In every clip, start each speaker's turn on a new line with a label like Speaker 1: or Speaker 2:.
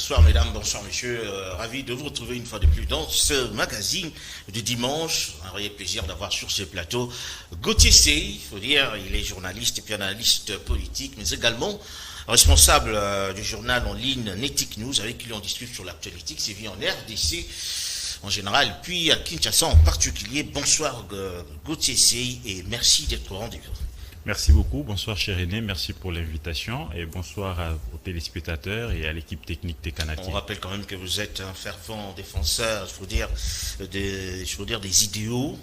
Speaker 1: Bonsoir mesdames, bonsoir messieurs, ravi de vous retrouver une fois de plus dans ce magazine de dimanche. Un vrai plaisir d'avoir sur ce plateau Gauthier Sey, il faut dire, il est journaliste et puis analyste politique, mais également responsable du journal en ligne Netic News, avec qui on discute sur l'actualité qui sévit en RDC en général, puis à Kinshasa en particulier. Bonsoir Gauthier Sey et merci d'être au rendez-vous.
Speaker 2: Merci beaucoup, bonsoir cher René, merci pour l'invitation et bonsoir aux téléspectateurs et à l'équipe technique des Canadiens.
Speaker 1: On rappelle quand même que vous êtes un fervent défenseur, des idéaux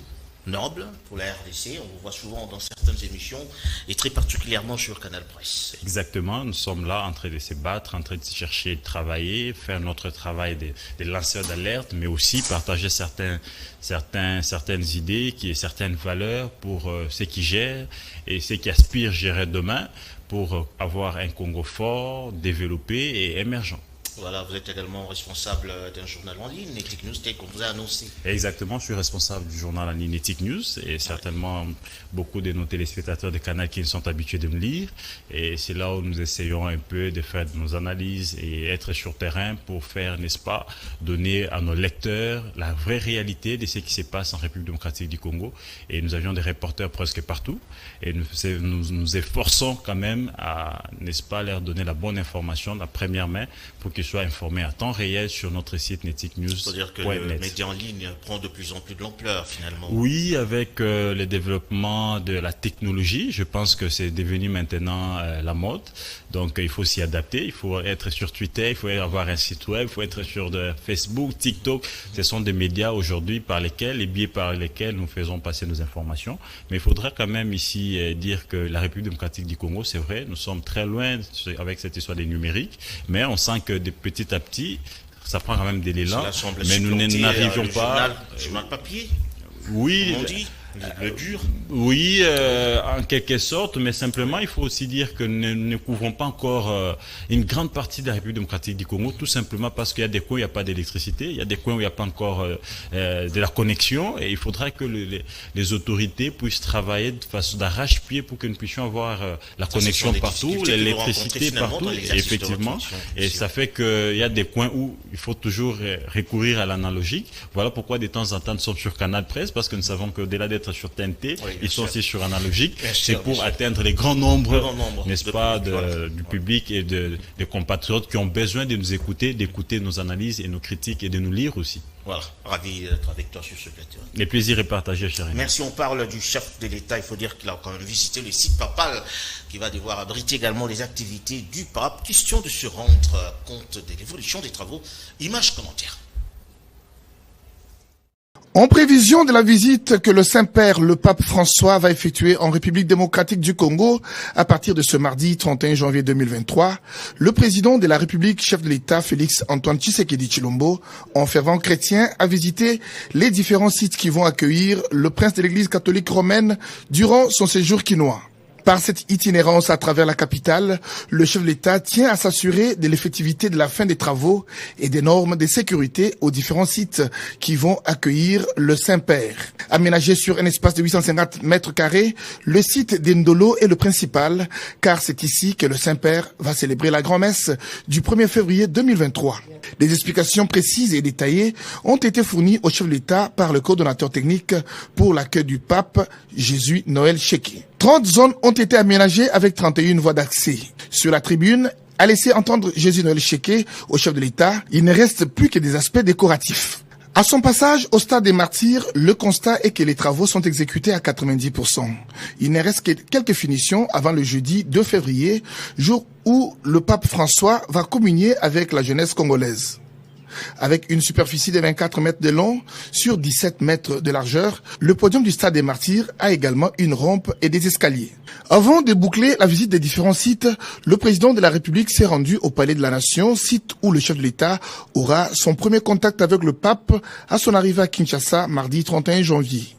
Speaker 1: nobles pour la RDC. On vous voit souvent dans certaines émissions et très particulièrement sur Canal Presse.
Speaker 2: Exactement, nous sommes là en train de se battre, en train de chercher de travailler, faire notre travail de lanceurs d'alerte, mais aussi partager certaines idées, certaines valeurs pour ceux qui gèrent et ceux qui aspirent à gérer demain pour avoir un Congo fort, développé et émergent.
Speaker 1: Voilà, vous êtes également responsable d'un journal en ligne, Netic News, tel qu'on vous a annoncé.
Speaker 2: Exactement, je suis responsable du journal en ligne Netic News et certainement beaucoup de nos téléspectateurs de Canal qui sont habitués de me lire. Et c'est là où nous essayons un peu de faire nos analyses et être sur terrain pour faire, n'est-ce pas, donner à nos lecteurs la vraie réalité de ce qui se passe en République démocratique du Congo. Et nous avions des reporters presque partout et nous efforçons quand même à, n'est-ce pas, leur donner la bonne information, la première main, pour qu'ils soient informés à temps réel sur notre site Netic News.
Speaker 1: C'est-à-dire que le média en ligne prend de plus en plus de l'ampleur finalement.
Speaker 2: Oui, avec le développement de la technologie, je pense que c'est devenu maintenant la mode. Donc il faut s'y adapter, il faut être sur Twitter, il faut avoir un site web, il faut être sur Facebook, TikTok. Ce sont des médias aujourd'hui les biais par lesquels nous faisons passer nos informations. Mais il faudra quand même ici dire que la République démocratique du Congo, c'est vrai, nous sommes très loin avec cette histoire des numériques, mais on sent que petit à petit, ça prend quand même de l'élan, mais nous n'arrivions pas...
Speaker 1: Le journal papier,
Speaker 2: oui,
Speaker 1: comme on dit, le dur.
Speaker 2: Oui, en quelque sorte, mais simplement, il faut aussi dire que nous ne couvrons pas encore une grande partie de la République démocratique du Congo, tout simplement parce qu'il y a des coins où il n'y a pas d'électricité, il y a des coins où il n'y a pas encore de la connexion, et il faudra que les autorités puissent travailler de façon d'arrache-pied pour que nous puissions avoir la connexion partout, l'électricité partout, effectivement, et ça fait qu'il y a des coins où il faut toujours recourir à l'analogique. Voilà pourquoi de temps en temps nous sommes sur Canal Presse, parce que nous savons qu'au-delà d'être sur TNT, oui, ils sont aussi sur analogique. C'est pour atteindre les grands nombres, n'est-ce pas, du public et des compatriotes qui ont besoin de nous écouter, d'écouter nos analyses et nos critiques et de nous lire aussi.
Speaker 1: Voilà, ravi d'être avec toi sur ce plateau.
Speaker 2: Le plaisir est partagé, cher ami.
Speaker 1: Merci, on parle du chef de l'État. Il faut dire qu'il a quand même visité le site papal qui va devoir abriter également les activités du pape. Question de se rendre compte de l'évolution des travaux. Images, commentaires.
Speaker 3: En prévision de la visite que le Saint-Père, le pape François, va effectuer en République démocratique du Congo à partir de ce mardi 31 janvier 2023, le président de la République, chef de l'État, Félix Antoine Tshisekedi Tshilombo, en fervent chrétien, a visité les différents sites qui vont accueillir le prince de l'Église catholique romaine durant son séjour quinois. Par cette itinérance à travers la capitale, le chef de l'État tient à s'assurer de l'effectivité de la fin des travaux et des normes de sécurité aux différents sites qui vont accueillir le Saint-Père. Aménagé sur un espace de 850 mètres carrés, le site d'Endolo est le principal, car c'est ici que le Saint-Père va célébrer la grand-messe du 1er février 2023. Des explications précises et détaillées ont été fournies au chef de l'État par le coordonnateur technique pour l'accueil du pape, Jésus Noël Cheke. 30 zones ont été aménagées avec 31 voies d'accès. Sur la tribune, a laissé entendre Jésus Noël Cheke au chef de l'État, il ne reste plus que des aspects décoratifs. À son passage au stade des Martyrs, le constat est que les travaux sont exécutés à 90%. Il ne reste que quelques finitions avant le jeudi 2 février, jour où le pape François va communier avec la jeunesse congolaise. Avec une superficie de 24 mètres de long sur 17 mètres de largeur, le podium du stade des Martyrs a également une rampe et des escaliers. Avant de boucler la visite des différents sites, le président de la République s'est rendu au Palais de la Nation, site où le chef de l'État aura son premier contact avec le pape à son arrivée à Kinshasa mardi 31 janvier.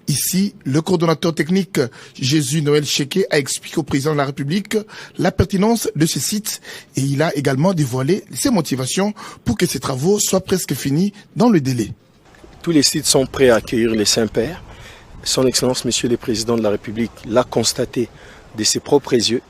Speaker 3: Ici, le coordonnateur technique Jésus Noël Cheke a expliqué au président de la République la pertinence de ce site et il a également dévoilé ses motivations pour que ces travaux soient presque finis dans le délai.
Speaker 4: Tous les sites sont prêts à accueillir les Saints-Pères. Son Excellence, Monsieur le Président de la République, l'a constaté de ses propres yeux.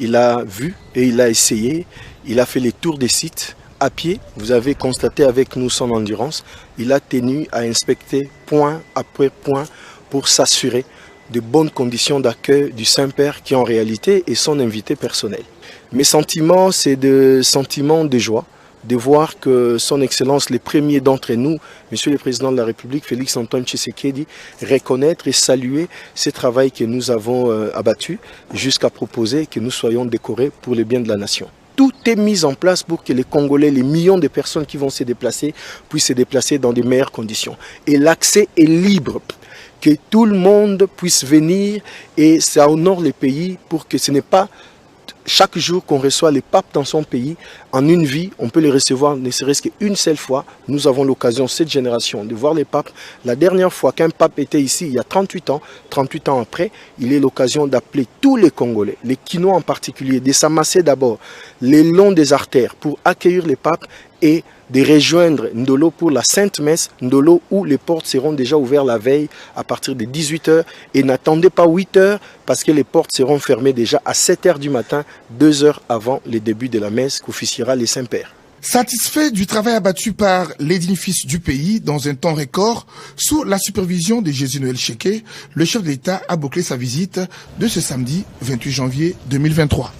Speaker 4: Il a vu et il a essayé, il a fait les tours des sites à pied. Vous avez constaté avec nous son endurance. Il a tenu à inspecter point après point pour s'assurer de bonnes conditions d'accueil du Saint-Père qui en réalité est son invité personnel. Mes sentiments, c'est des sentiments de joie, de voir que son Excellence, les premiers d'entre nous, Monsieur le Président de la République, Félix Antoine Tshisekedi, reconnaître et saluer ce travail que nous avons abattu jusqu'à proposer que nous soyons décorés pour le bien de la nation. Tout est mis en place pour que les Congolais, les millions de personnes qui vont se déplacer, puissent se déplacer dans de meilleures conditions. Et l'accès est libre, que tout le monde puisse venir et ça honore le pays pour que ce n'est pas chaque jour qu'on reçoit les papes dans son pays, en une vie, on peut les recevoir ne serait-ce qu'une seule fois. Nous avons l'occasion, cette génération, de voir les papes. La dernière fois qu'un pape était ici, il y a 38 ans après, il est l'occasion d'appeler tous les Congolais, les Kinois en particulier, de s'amasser d'abord les longs des artères pour accueillir les papes et de rejoindre Ndolo pour la Sainte Messe, Ndolo où les portes seront déjà ouvertes la veille à partir de 18 h. Et n'attendez pas 8 h parce que les portes seront fermées déjà à 7 h du matin, 2 heures avant le début de la messe qu'officiera les Saints-Pères.
Speaker 3: Satisfait du travail abattu par l'édifice du pays dans un temps record, sous la supervision de Jésus-Noël Cheke, le chef de l'État a bouclé sa visite de ce samedi 28 janvier 2023.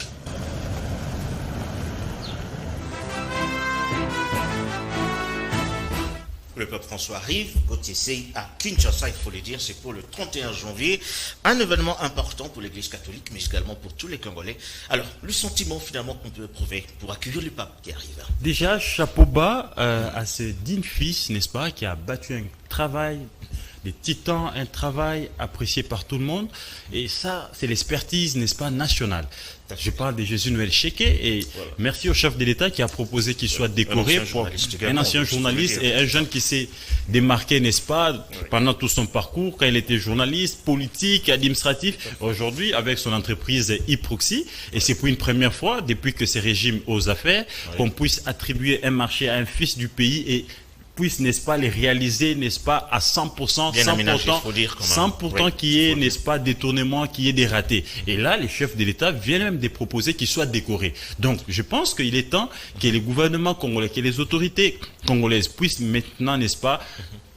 Speaker 1: Le pape François arrive, Gauthier Seye à Kinshasa, il faut le dire, c'est pour le 31 janvier, un événement important pour l'Église catholique, mais également pour tous les Congolais. Alors, le sentiment finalement qu'on peut éprouver pour accueillir le pape qui arrive.
Speaker 2: Déjà, chapeau bas à ce digne fils, n'est-ce pas, qui a battu un travail des titans, un travail apprécié par tout le monde. Et ça, c'est l'expertise, n'est-ce pas, nationale. Je parle de Jésus-Noël Cheke et voilà. Merci au chef de l'État qui a proposé qu'il soit décoré pour un ancien journaliste et un jeune qui s'est démarqué, n'est-ce pas, pendant tout son parcours, quand il était journaliste, politique, administratif, aujourd'hui avec son entreprise e-proxy. Et c'est pour une première fois, depuis que ce régime aux affaires, qu'on puisse attribuer un marché à un fils du pays et puisse, n'est-ce pas, les réaliser, n'est-ce pas, à 100%, 100% qui est, n'est-ce pas, détournement, qui est des ratés. Et là, les chefs de l'État viennent même de proposer qu'ils soient décorés. Donc, je pense qu'il est temps que les gouvernements congolais, que les autorités congolaises puissent maintenant, n'est-ce pas,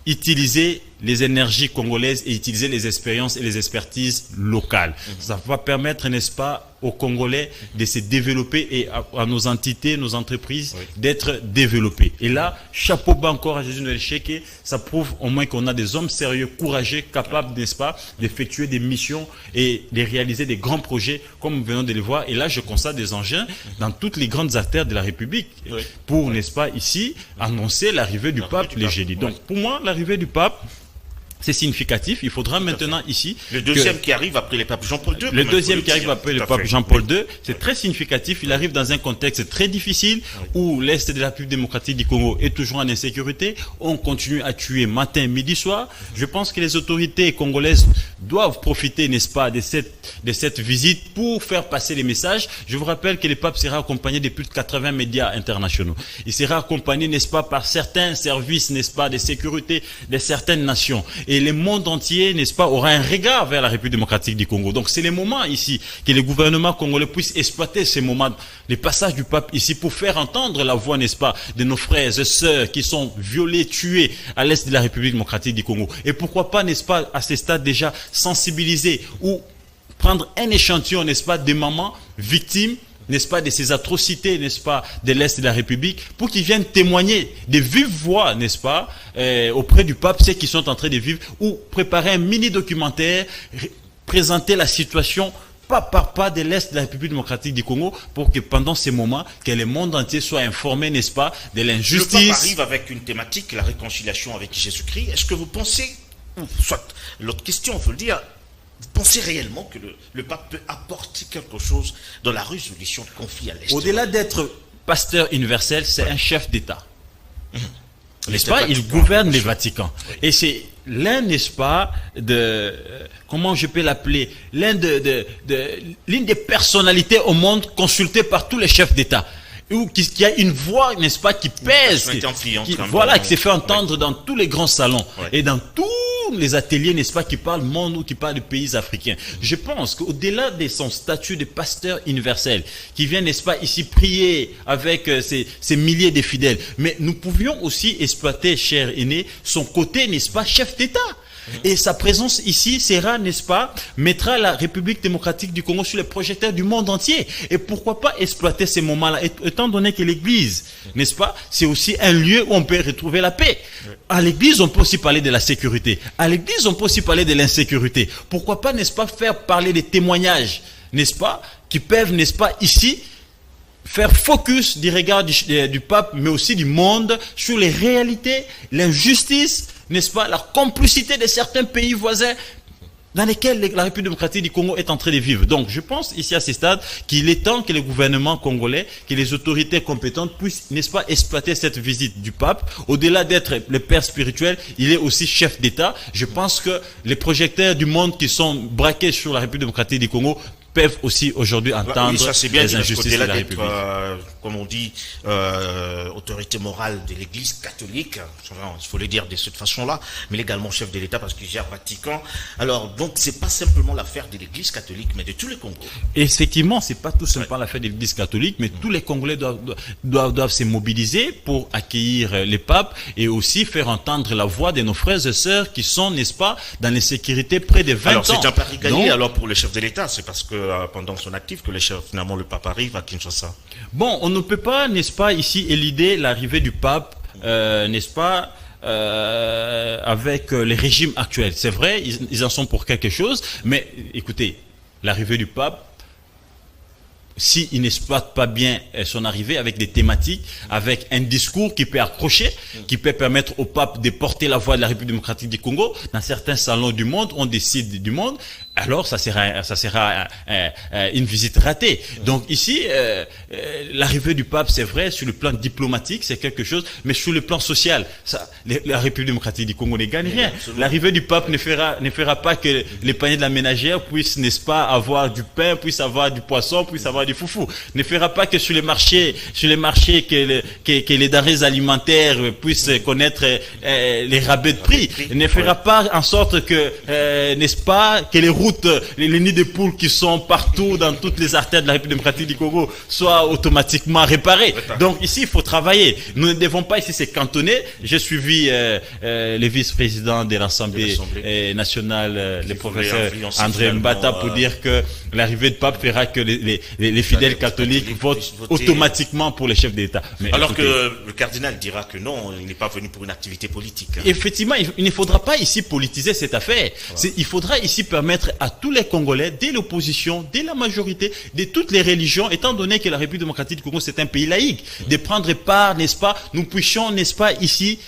Speaker 2: utiliser les énergies congolaises et utiliser les expériences et les expertises locales. Ça va permettre, n'est-ce pas, aux Congolais de se développer et à nos entités, nos entreprises d'être développées. Et là, chapeau bas encore à Jésus-Noël Cheke, ça prouve au moins qu'on a des hommes sérieux, courageux, capables, n'est-ce pas, d'effectuer des missions et de réaliser des grands projets comme nous venons de les voir. Et là, je constate des engins dans toutes les grandes artères de la République pour, n'est-ce pas, ici, annoncer l'arrivée du pape le jeudi. Donc, pour moi, l'arrivée du pape, c'est significatif. Il faudra maintenant ici...
Speaker 1: Le deuxième qui arrive après le pape Jean-Paul II.
Speaker 2: Le deuxième qui arrive après le pape Jean-Paul II, c'est très significatif. Il arrive dans un contexte très difficile où l'Est de la République démocratique du Congo est toujours en insécurité. On continue à tuer matin, midi, soir. Je pense que les autorités congolaises doivent profiter, n'est-ce pas, de cette visite pour faire passer les messages. Je vous rappelle que le pape sera accompagné de plus de 80 médias internationaux. Il sera accompagné, n'est-ce pas, par certains services, n'est-ce pas, de sécurité de certaines nations. Et le monde entier, n'est-ce pas, aura un regard vers la République démocratique du Congo. Donc c'est le moment ici que les gouvernements congolais puissent exploiter ces moments, les passages du pape ici pour faire entendre la voix, n'est-ce pas, de nos frères et sœurs qui sont violés, tués à l'est de la République démocratique du Congo. Et pourquoi pas, n'est-ce pas, à ce stade déjà sensibiliser ou prendre un échantillon, n'est-ce pas, des mamans victimes, n'est-ce pas, de ces atrocités, n'est-ce pas, de l'Est de la République, pour qu'ils viennent témoigner de vive voix, n'est-ce pas, auprès du pape, ceux qui sont en train de vivre, ou préparer un mini-documentaire, présenter la situation pas par pas de l'Est de la République démocratique du Congo, pour que pendant ces moments, que le monde entier soit informé, n'est-ce pas, de l'injustice.
Speaker 1: Le pape arrive avec une thématique, la réconciliation avec Jésus-Christ. Est-ce que vous pensez, ou soit l'autre question, il faut le dire, vous pensez réellement que le pape peut apporter quelque chose dans la résolution de conflits à l'Est?
Speaker 2: Au-delà d'être pasteur universel, c'est un chef d'État. N'est-ce pas? Il gouverne le Vatican. Et c'est l'un, n'est-ce pas, comment je peux l'appeler, l'une des personnalités au monde consultées par tous les chefs d'État. Ou qui a une voix, n'est-ce pas, qui pèse, qui s'est fait entendre dans tous les grands salons et dans tous tous les ateliers, n'est-ce pas, qui parlent monde ou qui parlent de pays africains. Je pense qu'au-delà de son statut de pasteur universel, qui vient, n'est-ce pas, ici prier avec ces milliers de fidèles, mais nous pouvions aussi exploiter, cher aîné, son côté, n'est-ce pas, chef d'État. Et sa présence ici sera, n'est-ce pas, mettra la République démocratique du Congo sur les projecteurs du monde entier. Et pourquoi pas exploiter ces moments-là, étant donné que l'Église, n'est-ce pas, c'est aussi un lieu où on peut retrouver la paix. À l'Église, on peut aussi parler de la sécurité. À l'Église, on peut aussi parler de l'insécurité. Pourquoi pas, n'est-ce pas, faire parler des témoignages, n'est-ce pas, qui peuvent, n'est-ce pas, ici, faire focus du regard du pape, mais aussi du monde, sur les réalités, l'injustice, n'est-ce pas, la complicité de certains pays voisins dans lesquels la République démocratique du Congo est en train de vivre. Donc, je pense ici à ce stade qu'il est temps que le gouvernement congolais, que les autorités compétentes puissent, n'est-ce pas, exploiter cette visite du pape. Au-delà d'être le père spirituel, il est aussi chef d'État. Je pense que les projecteurs du monde qui sont braqués sur la République démocratique du Congo peuvent aussi aujourd'hui entendre les injustices de la République.
Speaker 1: Comme on dit, autorité morale de l'Église catholique, il faut le dire de cette façon-là, mais également chef de l'État parce qu'il gère Vatican. Alors, donc, c'est pas simplement l'affaire de l'Église catholique, mais de tous les Congolais.
Speaker 2: Effectivement, c'est pas tout simplement l'affaire de l'Église catholique, mais tous les Congolais doivent se mobiliser pour accueillir les papes et aussi faire entendre la voix de nos frères et sœurs qui sont, n'est-ce pas, dans l'insécurité près de 20 ans.
Speaker 1: Alors, c'est un pari gagné alors pour le chef de l'État, c'est parce que pendant son actif que finalement le pape arrive à Kinshasa.
Speaker 2: Bon, on ne peut pas, n'est-ce pas, ici éluder l'arrivée du pape, n'est-ce pas, avec les régimes actuels. C'est vrai, ils en sont pour quelque chose, mais écoutez, l'arrivée du pape, s'il n'exploite pas bien son arrivée avec des thématiques, avec un discours qui peut accrocher, qui peut permettre au pape de porter la voix de la République démocratique du Congo, dans certains salons du monde, on décide du monde, alors ça sera une visite ratée. Donc ici, l'arrivée du pape, c'est vrai, sur le plan diplomatique, c'est quelque chose, mais sur le plan social, la République démocratique du Congo ne gagne rien. L'arrivée du pape ne fera pas que les paniers de la ménagère puissent, n'est-ce pas, avoir du pain, puissent avoir du poisson, puissent avoir du foufou. Ne fera pas que sur les marchés que les denrées alimentaires puissent connaître les rabais de prix. Ne fera pas en sorte que, n'est-ce pas, que les routes, les nids de poules qui sont partout dans toutes les artères de la République démocratique du Congo soient automatiquement réparés. Donc ici, il faut travailler. Nous ne devons pas ici se cantonner. J'ai suivi le vice-président de l'Assemblée nationale, le professeur André Mbata, pour dire que l'arrivée de pape fera que les fidèles catholiques votent automatiquement pour les chefs d'État.
Speaker 1: Alors écoutez, que le cardinal dira que non, il n'est pas venu pour une activité politique.
Speaker 2: Effectivement, il ne faudra pas ici politiser cette affaire. Il faudra ici permettre à tous les Congolais, dès l'opposition, dès la majorité, de toutes les religions, étant donné que la République démocratique du Congo, c'est un pays laïque, de prendre part, n'est-ce pas, nous puissions, n'est-ce pas, ici,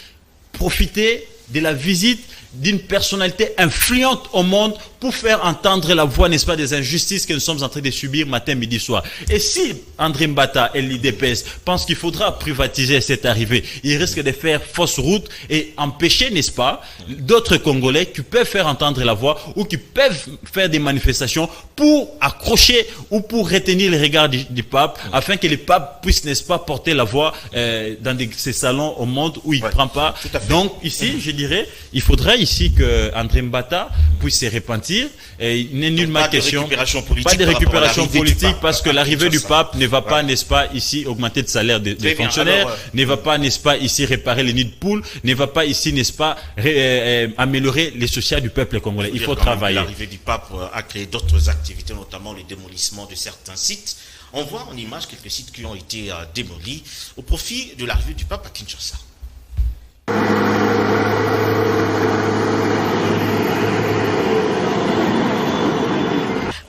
Speaker 2: profiter de la visite d'une personnalité influente au monde pour faire entendre la voix, n'est-ce pas, des injustices que nous sommes en train de subir matin, midi, soir. Et si André Mbata et l'IDPS pensent qu'il faudra privatiser cette arrivée, ils risquent de faire fausse route et empêcher, n'est-ce pas, d'autres Congolais qui peuvent faire entendre la voix ou qui peuvent faire des manifestations pour accrocher ou pour retenir les regards du pape, afin que le pape puisse, n'est-ce pas, porter la voix dans ces salons au monde où il ne prend pas. Donc ici, je dirais, il faudrait ici que André Mbata puisse se repentir. Et il n'est nullement question, pas de récupération politique, parce que l'arrivée du pape ne va pas, n'est-ce pas, ici augmenter le salaire des fonctionnaires, ne va pas, n'est-ce pas, ici réparer les nids de poules, ne va pas ici, n'est-ce pas, améliorer les sociales du peuple congolais. Il faut travailler.
Speaker 1: L'arrivée du pape a créé d'autres activités, notamment le démolissement de certains sites. On voit en image quelques sites qui ont été démolis au profit de l'arrivée du pape à Kinshasa.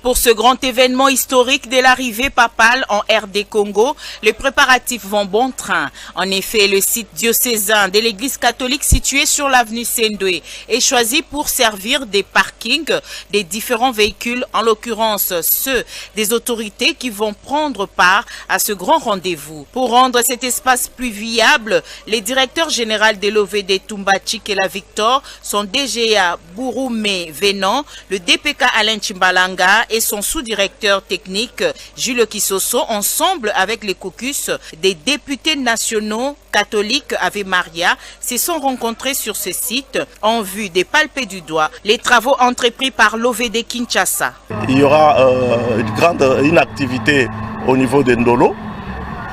Speaker 5: Pour ce grand événement historique de l'arrivée papale en RD Congo, les préparatifs vont bon train. En effet, le site diocésain de l'église catholique situé sur l'avenue Sendoué est choisi pour servir des parkings des différents véhicules, en l'occurrence ceux des autorités qui vont prendre part à ce grand rendez-vous. Pour rendre cet espace plus viable, les directeurs généraux de l'OVD Tumbachik et la Victor, son DGA Bouroumé Vénan, le DPK Alain Chimbalanga et et son sous-directeur technique, Jules Kisoso, ensemble avec les caucus des députés nationaux catholiques Ave Maria, se sont rencontrés sur ce site en vue de palper du doigt les travaux entrepris par l'OVD Kinshasa.
Speaker 6: Il y aura une activité au niveau de Ndolo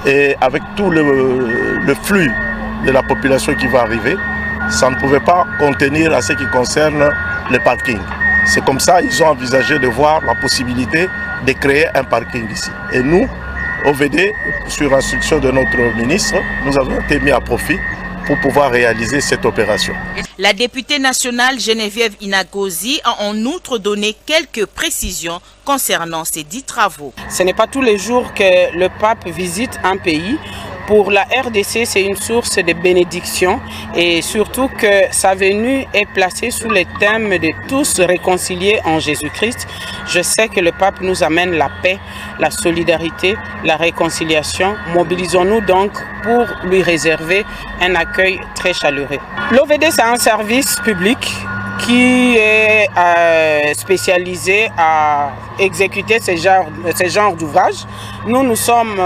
Speaker 6: et avec tout le flux de la population qui va arriver, ça ne pouvait pas contenir à ce qui concerne le parking. C'est comme ça qu'ils ont envisagé de voir la possibilité de créer un parking ici. Et nous, OVD, sur instruction de notre ministre, nous avons été mis à profit pour pouvoir réaliser cette opération.
Speaker 5: La députée nationale Geneviève Inagozi a en outre donné quelques précisions concernant ces 10 travaux.
Speaker 7: Ce n'est pas tous les jours que le pape visite un pays. Pour la RDC, c'est une source de bénédiction et surtout que sa venue est placée sous le thème de tous réconciliés en Jésus-Christ. Je sais que le pape nous amène la paix, la solidarité, la réconciliation. Mobilisons-nous donc pour lui réserver un accueil très chaleureux. L'OVD, c'est un service public qui est spécialisé à exécuter ce genre d'ouvrage. Nous sommes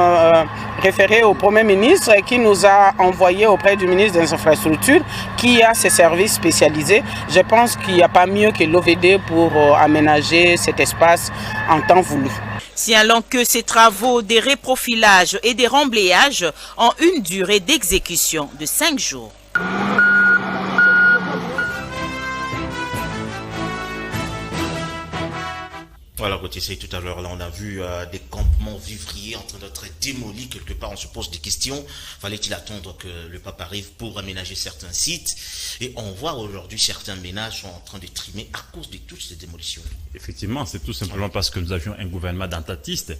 Speaker 7: référés au Premier ministre qui nous a envoyé auprès du ministre des Infrastructures qui a ses services spécialisés. Je pense qu'il n'y a pas mieux que l'OVD pour aménager cet espace en temps voulu.
Speaker 5: Signalons que ces travaux de reprofilage et de remblayage ont une durée d'exécution de 5 jours.
Speaker 1: Voilà, Gauthier, tout à l'heure, là, on a vu des campements vivriers en train d'être démolis. Quelque part, on se pose des questions. Fallait-il attendre que le pape arrive pour aménager certains sites? Et on voit aujourd'hui certains ménages sont en train de trimer à cause de toutes ces démolitions.
Speaker 2: Effectivement, c'est tout simplement parce que nous avions un gouvernement d'attentistes.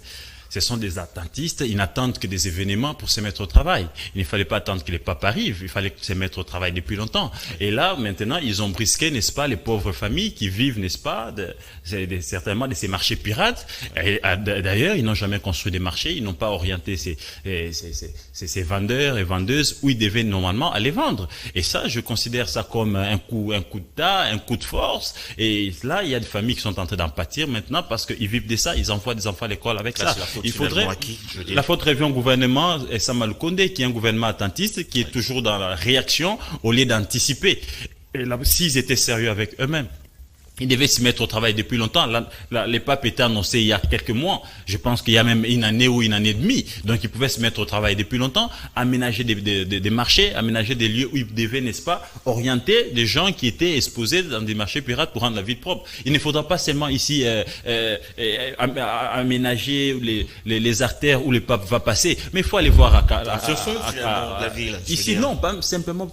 Speaker 2: Ce sont des attentistes, ils n'attendent que des événements pour se mettre au travail. Il ne fallait pas attendre que les papes arrivent, il fallait se mettre au travail depuis longtemps. Et là, maintenant, ils ont brisqué, n'est-ce pas, les pauvres familles qui vivent, n'est-ce pas, certainement de ces marchés pirates. Et d'ailleurs, ils n'ont jamais construit des marchés, ils n'ont pas orienté ces vendeurs et vendeuses où ils devaient normalement aller vendre. Et ça, je considère ça comme un coup d'État, un coup de force. Et là, il y a des familles qui sont en train d'en pâtir maintenant parce qu'ils vivent de ça, ils envoient des enfants à l'école avec ça. Il faudrait, la faute revient au gouvernement et Samuel Condé, qui est un gouvernement attentiste, qui est toujours dans la réaction au lieu d'anticiper. Et là, s'ils étaient sérieux avec eux-mêmes, ils devaient se mettre au travail depuis longtemps. Les papes étaient annoncés il y a quelques mois. Je pense qu'il y a même une année ou une année et demie. Donc, ils pouvaient se mettre au travail depuis longtemps, aménager des marchés, aménager des lieux où ils devaient, n'est-ce pas, orienter des gens qui étaient exposés dans des marchés pirates pour rendre la ville propre. Il ne faudra pas seulement ici aménager les artères où le pape va passer, mais il faut aller voir ici, non, pas simplement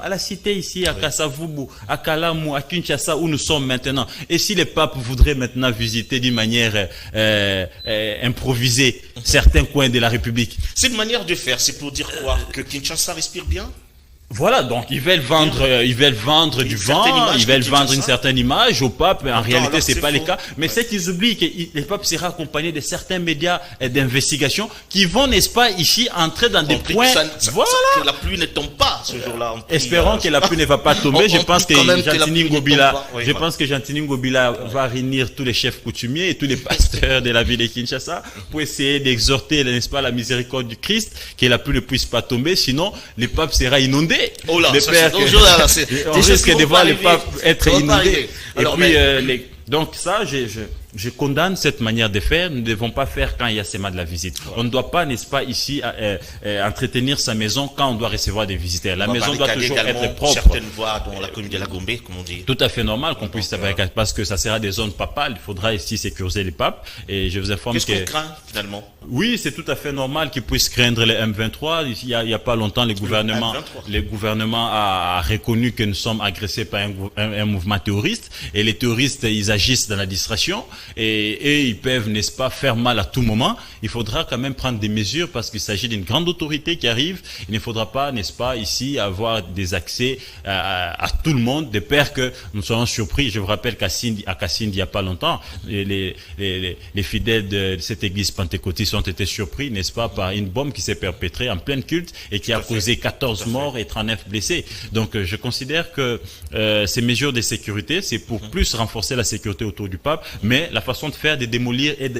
Speaker 2: à la cité ici, à Kasavubu, à Kalamu, à Kinshasa, où nous sommes maintenant. Et si les papes voudraient maintenant visiter d'une manière improvisée certains coins de la République?
Speaker 1: C'est une manière de faire, c'est pour dire quoi? Que Kinshasa respire bien?
Speaker 2: Voilà, donc ils veulent vendre du vent, ils veulent vendre une certaine image au pape, mais en réalité c'est pas le cas. Mais c'est qu'ils oublient que le pape sera accompagné de certains médias d'investigation qui vont, n'est-ce pas, ici entrer dans des points.
Speaker 1: Voilà. Que la pluie ne tombe pas ce jour-là.
Speaker 2: Espérons que la pluie ne va pas tomber. Je pense que Gentini Ngobila va réunir tous les chefs coutumiers et tous les pasteurs de la ville de Kinshasa pour essayer d'exhorter, n'est-ce pas, la miséricorde du Christ, que la pluie ne puisse pas tomber, sinon le pape sera inondé.
Speaker 1: Oh là,
Speaker 2: on risque de voir le pape être inondé. Et puis, donc ça, je condamne cette manière de faire. Nous ne devons pas faire quand il y a seulement de la visite. On ne doit pas, n'est-ce pas, ici, entretenir sa maison quand on doit recevoir des visiteurs. La maison doit toujours être propre.
Speaker 1: Certaines voies dans la commune de la Gombe, comme on dit.
Speaker 2: Tout à fait normal qu'on puisse barricader, parce que ça sera des zones papales. Il faudra ici sécuriser les papes. Et je vous informe que...
Speaker 1: Qu'est-ce qu'on craint, finalement?
Speaker 2: Oui, c'est tout à fait normal qu'ils puissent craindre les M23. Il y a pas longtemps, le gouvernement a reconnu que nous sommes agressés par un mouvement terroriste. Et les terroristes, ils agissent dans la distraction. Et ils peuvent, n'est-ce pas, faire mal à tout moment. Il faudra quand même prendre des mesures parce qu'il s'agit d'une grande autorité qui arrive. Il ne faudra pas, n'est-ce pas, ici avoir des accès à tout le monde, de peur que nous soyons surpris. Je vous rappelle qu'à Kassindi, il n'y a pas longtemps, les fidèles de cette église pentecôtiste ont été surpris, n'est-ce pas, par une bombe qui s'est perpétrée en plein culte et qui a causé 14 morts et 39 blessés. Donc, je considère que ces mesures de sécurité, c'est pour plus renforcer la sécurité autour du pape, mais la façon de faire, de démolir et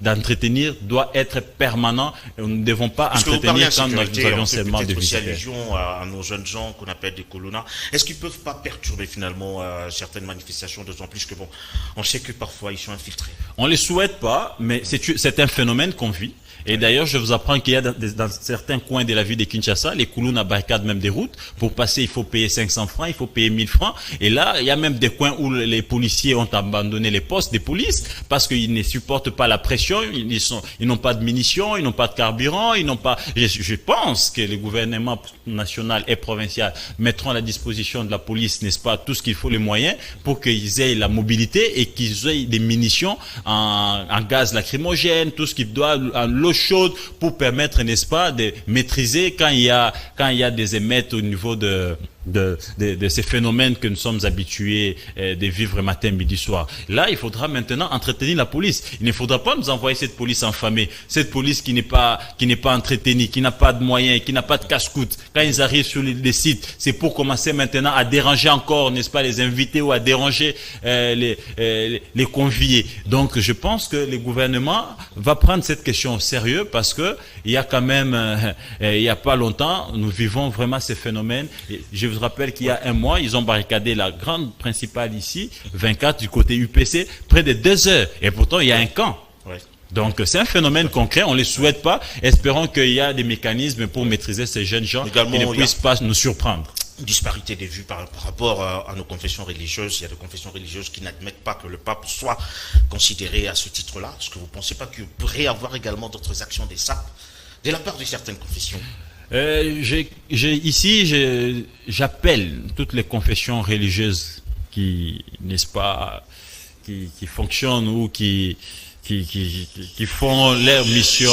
Speaker 2: d'entretenir doit être permanent. Nous ne devons pas entretenir quand nous avions seulement des visiteurs.
Speaker 1: Allusion à nos jeunes gens qu'on appelle des colonna. Est-ce qu'ils ne peuvent pas perturber finalement certaines manifestations, d'autant plus que bon, on sait que parfois ils sont infiltrés?
Speaker 2: On ne les souhaite pas, mais c'est un phénomène qu'on vit. Et d'ailleurs, je vous apprends qu'il y a dans certains coins de la ville de Kinshasa, les Koulouna barricadent même des routes. Pour passer, il faut payer 500 francs, il faut payer 1000 francs. Et là, il y a même des coins où les policiers ont abandonné les postes des polices parce qu'ils ne supportent pas la pression. Ils n'ont pas de munitions, ils n'ont pas de carburant, ils n'ont pas. Je pense que le gouvernement national et provincial mettront à la disposition de la police, n'est-ce pas, tout ce qu'il faut, les moyens pour qu'ils aient la mobilité et qu'ils aient des munitions en gaz lacrymogène, tout ce qui doit, en l'eau chaude pour permettre, n'est-ce pas, de maîtriser quand il y a des émettes au niveau de ces phénomènes que nous sommes habitués de vivre matin, midi, soir. Là, il faudra maintenant entretenir la police. Il ne faudra pas nous envoyer cette police enflammée, cette police qui n'est pas entretenue, qui n'a pas de moyens, qui n'a pas de casse-coute. Quand ils arrivent sur les sites, c'est pour commencer maintenant à déranger encore, n'est-ce pas, les invités ou à déranger les conviés. Donc, je pense que le gouvernement va prendre cette question au sérieux parce que il y a quand même, il y a pas longtemps, nous vivons vraiment ces phénomènes. Je vous rappelle qu'il y a un mois, ils ont barricadé la grande principale ici, 24 du côté UPC, près de 2 heures. Et pourtant, il y a un camp. Ouais. Donc, c'est un phénomène concret. On ne les souhaite pas. Espérons qu'il y a des mécanismes pour maîtriser ces jeunes gens qui ne puissent pas nous surprendre.
Speaker 1: Disparité des vues par rapport à nos confessions religieuses. Il y a des confessions religieuses qui n'admettent pas que le pape soit considéré à ce titre-là. Est-ce que vous ne pensez pas qu'il pourrait y avoir également d'autres actions des SAP de la part de certaines confessions?
Speaker 2: J'appelle toutes les confessions religieuses qui, n'est-ce pas, qui fonctionnent ou qui font leur mission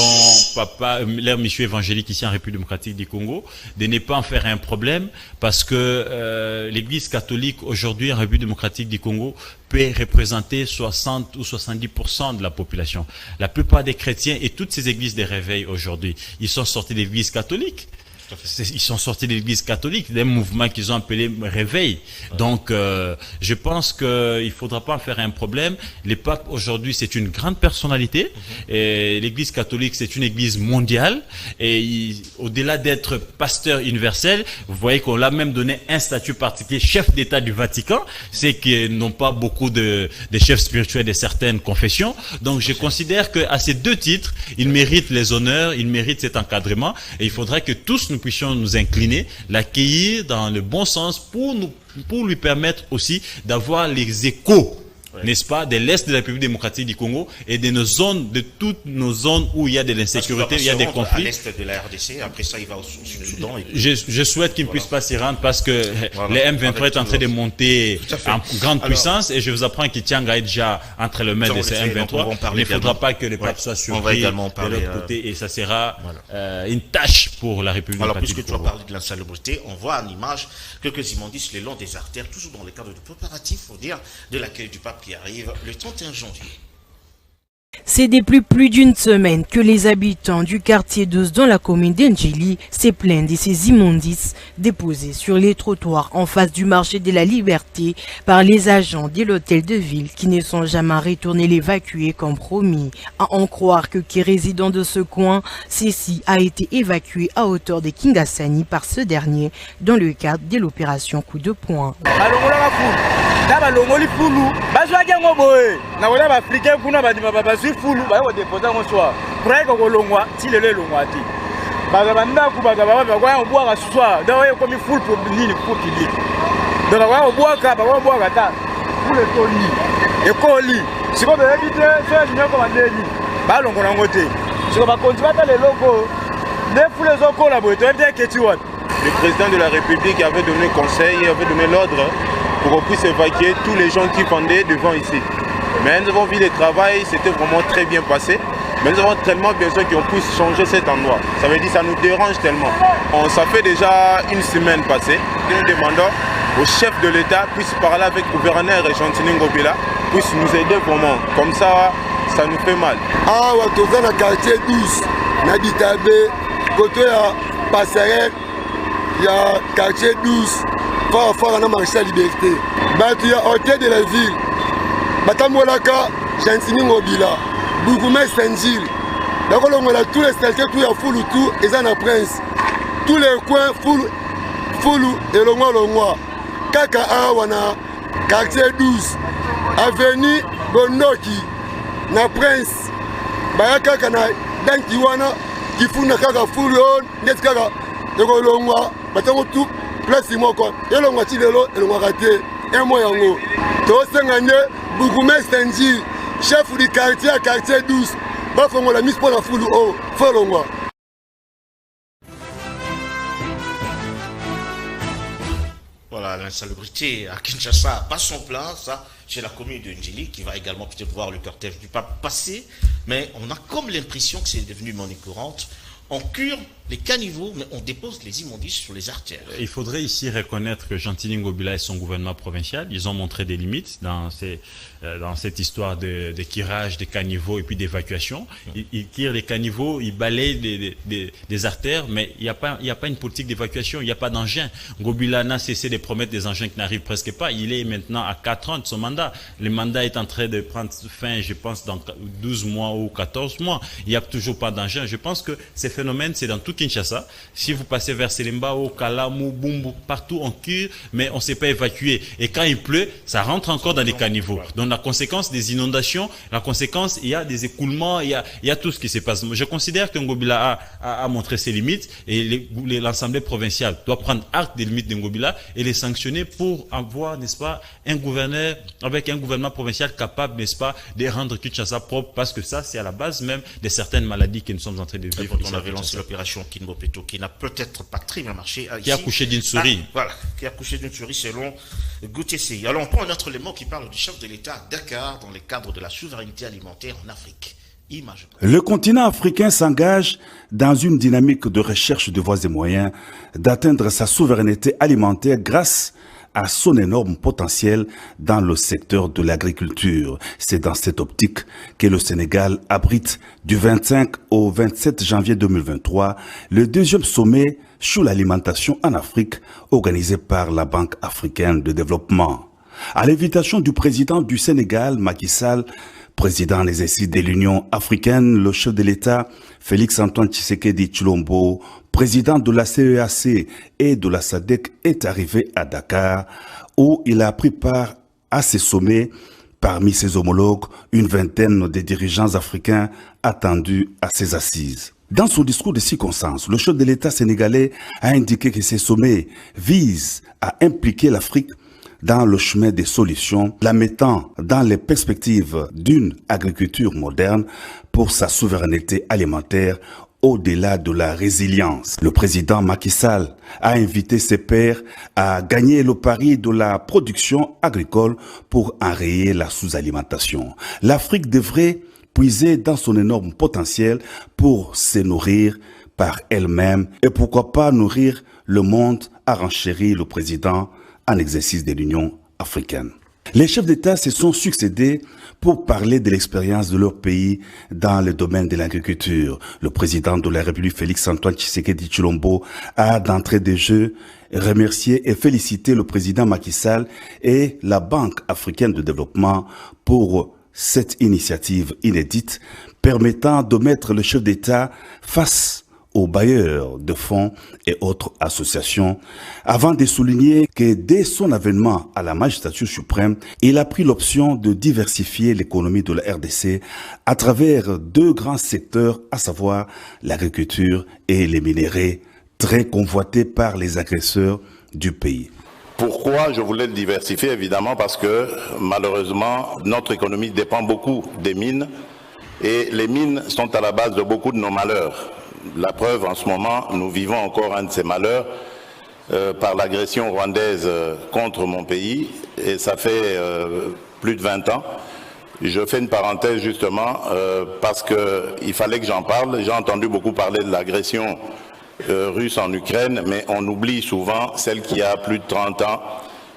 Speaker 2: évangélique ici en République démocratique du Congo, de ne pas en faire un problème parce que l'Église catholique aujourd'hui en République démocratique du Congo peut représenter 60 ou 70% de la population. La plupart des chrétiens et toutes ces églises de réveil aujourd'hui, ils sont sortis de l'Église catholique. Ils sont sortis de l'Église catholique, d'un mouvement qu'ils ont appelé réveil. Donc, je pense qu'il ne faudra pas en faire un problème. Le pape aujourd'hui, c'est une grande personnalité. Et l'Église catholique, c'est une Église mondiale. Et au-delà d'être pasteur universel, vous voyez qu'on l'a même donné un statut particulier, chef d'État du Vatican. C'est qu'ils n'ont pas beaucoup de chefs spirituels de certaines confessions. Donc, je considère qu'à ces deux titres, il mérite les honneurs, il mérite cet encadrement. Et il faudrait que tous nous puissions nous incliner, l'accueillir dans le bon sens pour lui permettre aussi d'avoir les échos, n'est-ce pas, de l'Est de la République démocratique du Congo et de nos zones, de toutes nos zones où il y a de l'insécurité, il y a des conflits.
Speaker 1: À l'Est de la RDC, après ça, il va au Soudan.
Speaker 2: Je souhaite qu'il ne puisse pas s'y rendre parce que les M23 est en train de monter en grande puissance et je vous apprends qu'Itianga est déjà entre les mains de ces M23. Il ne faudra pas que les papes soient surpris de l'autre côté et ça sera une tâche pour la République démocratique du Congo.
Speaker 1: Alors, puisque tu as parlé de l'insalubrité, on voit en image quelques immondices le long des artères, toujours dans le cadre de préparatifs, faut dire, de l'accueil du pape qui arrive le 31 janvier.
Speaker 8: C'est depuis plus d'une semaine que les habitants du quartier 12 dans la commune d'Endjili se plaignent de ces immondices déposés sur les trottoirs en face du marché de la Liberté par les agents de l'hôtel de ville qui ne sont jamais retournés l'évacuer comme promis. À en croire que qui résident de ce coin, ceci a été évacué à hauteur de Kingasani par ce dernier dans le cadre de l'opération Coup de poing.
Speaker 9: Fulu ba ko déposer on soir pour que ko longwa ti le longwa ti ba ga banda ku ba ga ba ko bo ga soir da ko mi full pour nini pour public da ba ko bo ka ba ko bo ga ta pour le toli e ko li siko be ebite so ni ko bandeni ba longo na ngote siko ba continue ta le logo ne pour les oko la boito ebite ke ti wat.
Speaker 10: Le président de la République avait donné conseil, avait donné l'ordre pour qu'on puisse évacuer tous les gens qui vendaient devant ici. Mais nous avons vu le travail, c'était vraiment très bien passé. Mais nous avons tellement besoin qu'on puisse changer cet endroit. Ça veut dire que ça nous dérange tellement. Ça fait déjà une semaine passée. Nous demandons au chef de l'État puisse parler avec le gouverneur Chantini Ngobila, puisse nous aider vraiment. Comme ça, ça nous fait mal.
Speaker 11: Ah, on est dans le quartier 12, Nabitabe, côté à Passerelle, il y a quartier 12, fort à marché à Liberté. Il y a hôtel de la ville. Batamolaka, Gentini Ngobila, bourgmestre Njili. D'accord, on a tous les steltés, tout à Foulou, tout, et ça, Prince. Tous les coins, Foulou et Longwa. Kaka Awana, quartier 12, avenue Bonoki, na Prince. Baya Kaka na Dankiwana, Kifuna Kaka Foulou, Net Kaka, et Longwa, Batango tout, place Moko, et Longwa Tidelo, et Longwa Raté, et moi Yango. Tous ces années, bourgmestre Njili, chef du quartier à quartier 12. La mise pour la foule au Folongwa.
Speaker 1: Voilà, l'insalubrité à Kinshasa pas son plan, ça, chez la commune de Njili, qui va également peut-être voir le cortège du pape passer, mais on a comme l'impression que c'est devenu monnaie courante. On cure les caniveaux, mais on dépose les immondices sur les artères.
Speaker 2: Il faudrait ici reconnaître que Gentini Ngobila et son gouvernement provincial, ils ont montré des limites dans cette histoire de curage des caniveaux et puis d'évacuation. Ils tirent les caniveaux, ils balayent des artères, mais il n'y a pas une politique d'évacuation, il n'y a pas d'engin. Ngobila n'a cessé de promettre des engins qui n'arrivent presque pas. Il est maintenant à 4 ans de son mandat. Le mandat est en train de prendre fin, je pense, dans 12 mois ou 14 mois. Il n'y a toujours pas d'engin. Je pense que ces phénomènes, c'est dans tout Kinshasa. Si vous passez vers Selembao, Kalamu, Bumbu, partout on cure, mais on ne sait pas évacuer. Et quand il pleut, ça rentre encore dans les caniveaux. Donc la conséquence des inondations, la conséquence, il y a des écoulements, il y a tout ce qui se passe. Je considère que Ngobila a montré ses limites et l'Assemblée provinciale doit prendre acte des limites de Ngobila et les sanctionner pour avoir, n'est-ce pas, un gouverneur avec un gouvernement provincial capable, n'est-ce pas, de rendre Kinshasa propre, parce que ça, c'est à la base même de certaines maladies que nous sommes en train de vivre.
Speaker 1: On avait lancé l'opération Kinbopeto, qui n'a peut-être pas très bien marché.
Speaker 2: Qui a accouché d'une souris.
Speaker 1: Voilà, qui a accouché d'une souris selon Gauthier Sey. Alors on prend un autre élément qui parle du chef de l'État à Dakar dans le cadre de la souveraineté alimentaire en Afrique. Image.
Speaker 12: Le continent africain s'engage dans une dynamique de recherche de voies et moyens d'atteindre sa souveraineté alimentaire grâce à son énorme potentiel dans le secteur de l'agriculture. C'est dans cette optique que le Sénégal abrite du 25 au 27 janvier 2023 le deuxième sommet sur l'alimentation en Afrique organisé par la Banque africaine de développement. À l'invitation du président du Sénégal, Macky Sall, président en exercice de l'Union africaine, le chef de l'État, Félix-Antoine Tshisekedi Tshilombo, président de la CEAC et de la SADC, est arrivé à Dakar, où il a pris part à ces sommets. Parmi ses homologues, une vingtaine de dirigeants africains attendus à ces assises. Dans son discours de circonstance, le chef de l'État sénégalais a indiqué que ces sommets visent à impliquer l'Afrique dans le chemin des solutions, la mettant dans les perspectives d'une agriculture moderne pour sa souveraineté alimentaire au-delà de la résilience. Le président Macky Sall a invité ses pairs à gagner le pari de la production agricole pour enrayer la sous-alimentation. L'Afrique devrait puiser dans son énorme potentiel pour se nourrir par elle-même et pourquoi pas nourrir le monde, a renchéri le président en exercice de l'Union africaine. Les chefs d'État se sont succédés pour parler de l'expérience de leur pays dans le domaine de l'agriculture. Le président de la République, Félix-Antoine Tshisekedi Tshilombo, a d'entrée de jeu remercié et félicité le président Macky Sall et la Banque africaine de développement pour cette initiative inédite permettant de mettre le chef d'État face aux bailleurs de fonds et autres associations, avant de souligner que dès son avènement à la magistrature suprême, il a pris l'option de diversifier l'économie de la RDC à travers deux grands secteurs, à savoir l'agriculture et les minéraux, très convoités par les agresseurs du pays.
Speaker 6: Pourquoi je voulais le diversifier? Évidemment parce que malheureusement, notre économie dépend beaucoup des mines et les mines sont à la base de beaucoup de nos malheurs. La preuve, en ce moment, nous vivons encore un de ces malheurs par l'agression rwandaise contre mon pays, et ça fait plus de 20 ans. Je fais une parenthèse justement parce qu'il fallait que j'en parle. J'ai entendu beaucoup parler de l'agression russe en Ukraine, mais on oublie souvent celle qui a plus de 30 ans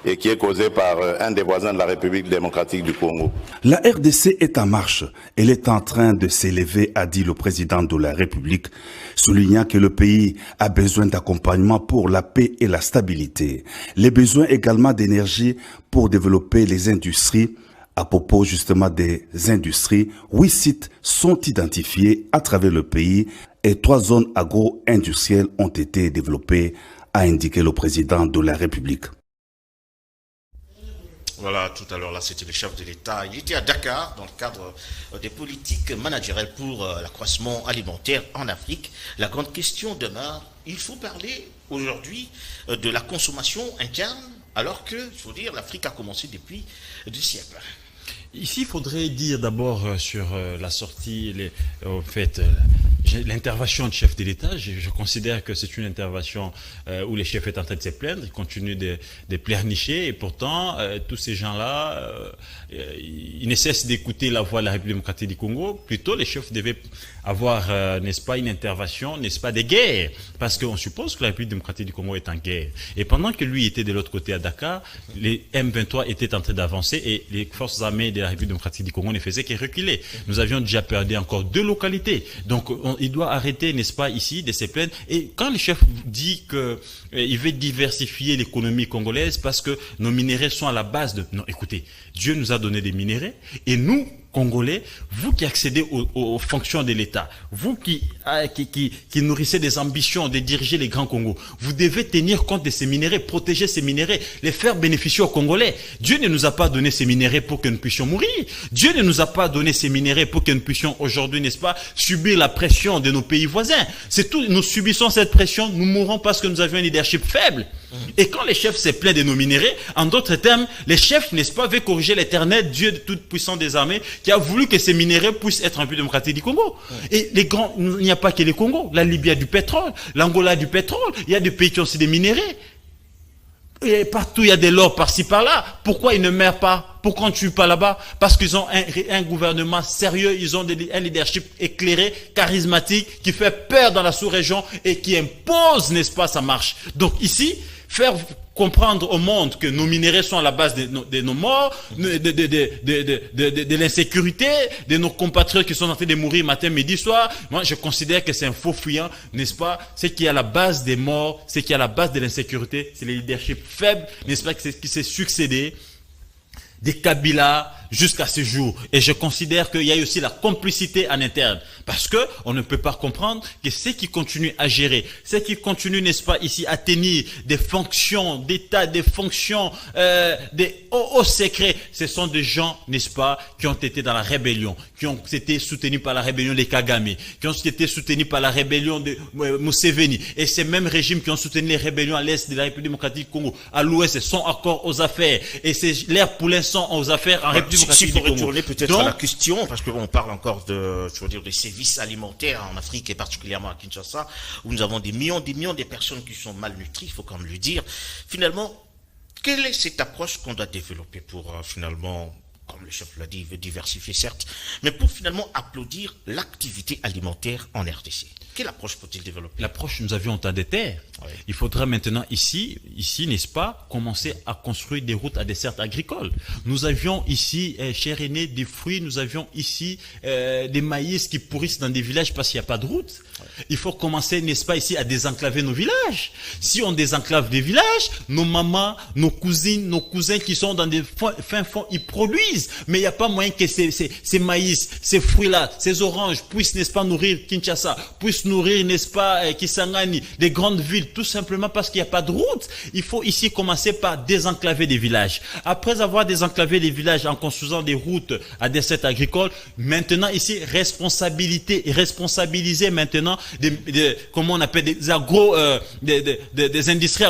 Speaker 6: et qui est causée par un des voisins de la République démocratique du Congo.
Speaker 12: La RDC est en marche. Elle est en train de s'élever, a dit le président de la République, soulignant que le pays a besoin d'accompagnement pour la paix et la stabilité. Les besoins également d'énergie pour développer les industries, À propos justement des industries, 8 sites sont identifiés à travers le pays et 3 zones agro-industrielles ont été développées, a indiqué le président de la République.
Speaker 1: Voilà, tout à l'heure, là, c'était le chef de l'État. Il était à Dakar dans le cadre des politiques managériales pour l'accroissement alimentaire en Afrique. La grande question demeure, il faut parler aujourd'hui de la consommation interne, alors que, il faut dire, l'Afrique a commencé depuis des siècles.
Speaker 2: Ici, il faudrait dire d'abord sur la sortie, l'intervention du chef de l'État. Je considère que c'est une intervention où le chef est en train de se plaindre, il continue de pleurnicher, et pourtant, tous ces gens-là, ils ne cessent d'écouter la voix de la République démocratique du Congo. Plutôt, les chefs devaient avoir, n'est-ce pas, une intervention, n'est-ce pas, des guerres, parce qu'on suppose que la République démocratique du Congo est en guerre. Et pendant que lui était de l'autre côté à Dakar, les M23 étaient en train d'avancer et les forces armées de la République démocratique du Congo ne faisaient que reculer. Nous avions déjà perdu encore 2 localités. Donc, il doit arrêter, n'est-ce pas, ici, de se plaindre. Et quand le chef dit qu'il veut diversifier l'économie congolaise parce que nos minéraux sont à la base de... Non, écoutez, Dieu nous a donné des minéraux et nous, Congolais, vous qui accédez aux fonctions de l'État, vous qui nourrissez des ambitions de diriger les grands Congos, vous devez tenir compte de ces minéraux, protéger ces minéraux, les faire bénéficier aux Congolais. Dieu ne nous a pas donné ces minéraux pour que nous puissions mourir. Dieu ne nous a pas donné ces minéraux pour que nous puissions aujourd'hui, n'est-ce pas, subir la pression de nos pays voisins. C'est tout, nous subissons cette pression, nous mourrons parce que nous avions un leadership faible. Et quand les chefs se plaignent de nos minéraux, en d'autres termes, les chefs, n'est-ce pas, veulent corriger l'éternel Dieu tout-puissant des armées qui a voulu que ces minéraux puissent être un peu démocratique du Congo. Et les grands, il n'y a pas que les Congo. La Libye a du pétrole, l'Angola a du pétrole, il y a des pays qui ont aussi des minéraux. Et partout, il y a de l'or par-ci, par-là. Pourquoi ils ne meurent pas? Pourquoi on ne tue pas là-bas? Parce qu'ils ont un gouvernement sérieux, ils ont un leadership éclairé, charismatique, qui fait peur dans la sous-région et qui impose, n'est-ce pas, sa marche. Donc ici, faire comprendre au monde que nos minéraux sont à la base de nos morts, de l'insécurité, de nos compatriotes qui sont en train de mourir matin, midi, soir. Moi, je considère que c'est un faux fuyant, n'est-ce pas? Ce qui est à la base des morts, ce qui est à la base de l'insécurité, c'est le leadership faible, n'est-ce pas, qui s'est succédé des Kabila jusqu'à ce jour. Et je considère qu'il y a aussi la complicité en interne. Parce que on ne peut pas comprendre que ceux qui continuent à gérer, ceux qui continuent, n'est-ce pas, ici, à tenir des fonctions d'État, des fonctions, des hauts secrets, ce sont des gens, n'est-ce pas, qui ont été dans la rébellion, qui ont été soutenus par la rébellion des Kagame, qui ont été soutenus par la rébellion de Museveni. Et ces mêmes régimes qui ont soutenu les rébellions à l'est de la République démocratique du Congo, à l'ouest, sont encore aux affaires. Et leurs poulins sont aux affaires en République démocratique du Congo.
Speaker 1: Si vous retournez peut-être à la question, parce qu'on parle encore de services alimentaires en Afrique et particulièrement à Kinshasa, où nous avons des millions de personnes qui sont malnutries, il faut quand même le dire. Finalement, quelle est cette approche qu'on doit développer pour finalement, comme le chef l'a dit, il veut diversifier certes, mais pour finalement applaudir l'activité alimentaire en RDC? Quelle approche faut-il développer?
Speaker 2: L'approche, nous avions tant de terres. Oui. Il faudrait maintenant ici, n'est-ce pas, commencer à construire des routes à dessert agricole. Nous avions ici, cher aîné, des fruits, nous avions ici des maïs qui pourrissent dans des villages parce qu'il n'y a pas de route. Oui. Il faut commencer, n'est-ce pas, ici à désenclaver nos villages. Si on désenclave des villages, nos mamans, nos cousines, nos cousins qui sont dans des fins fonds, ils produisent. Mais il n'y a pas moyen que ces maïs, ces fruits-là, ces oranges puissent, n'est-ce pas, nourrir Kinshasa, puissent nourrir, n'est-ce pas, Kisangani, les grandes villes, tout simplement parce qu'il n'y a pas de route. Il faut ici commencer par désenclaver des villages. Après avoir désenclavé les villages en construisant des routes à dessert agricole, maintenant ici, responsabiliser maintenant comment on appelle des industries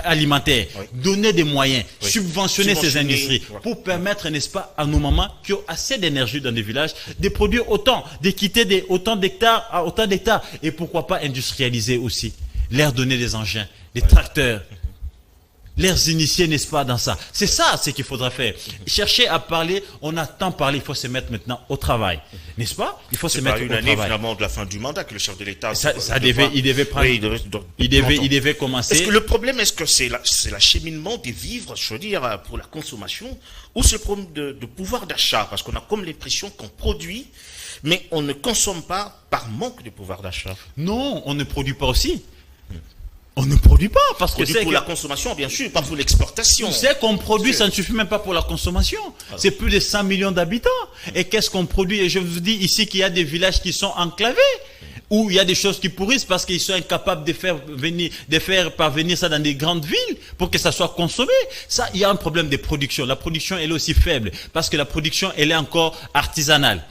Speaker 2: alimentaires. Oui. Donner des moyens, oui. Subventionner ces industries pour permettre, n'est-ce pas, à nos mamans qui ont assez d'énergie dans des villages de produire autant, de quitter autant d'hectares à autant d'hectares. Et pourquoi pas industrialiser aussi, leur donner des engins, des tracteurs, les initier, n'est-ce pas, dans ça. C'est ça ce qu'il faudra faire. Chercher à parler, on a tant parlé, il faut se mettre maintenant au travail. N'est-ce pas? Il faut se mettre au travail.
Speaker 1: C'est une année finalement de la fin du mandat que le chef de l'État...
Speaker 2: Il devait prendre... Oui, il devait commencer...
Speaker 1: Est-ce que le problème, est-ce que c'est l'acheminement des vivres, je veux dire, pour la consommation, ou c'est le problème de pouvoir d'achat? Parce qu'on a comme l'impression qu'on produit, mais on ne consomme pas par manque de pouvoir d'achat.
Speaker 2: Non, on ne produit pas aussi. On ne produit pas parce que
Speaker 1: c'est pour la consommation, bien sûr, pas pour l'exportation.
Speaker 2: C'est qu'on produit, ça ne suffit même pas pour la consommation. C'est plus de 100 millions d'habitants. Et qu'est-ce qu'on produit? Et je vous dis ici qu'il y a des villages qui sont enclavés, où il y a des choses qui pourrissent parce qu'ils sont incapables de faire parvenir ça dans des grandes villes pour que ça soit consommé. Ça, il y a un problème de production. La production, elle est aussi faible parce que la production, elle est encore artisanale.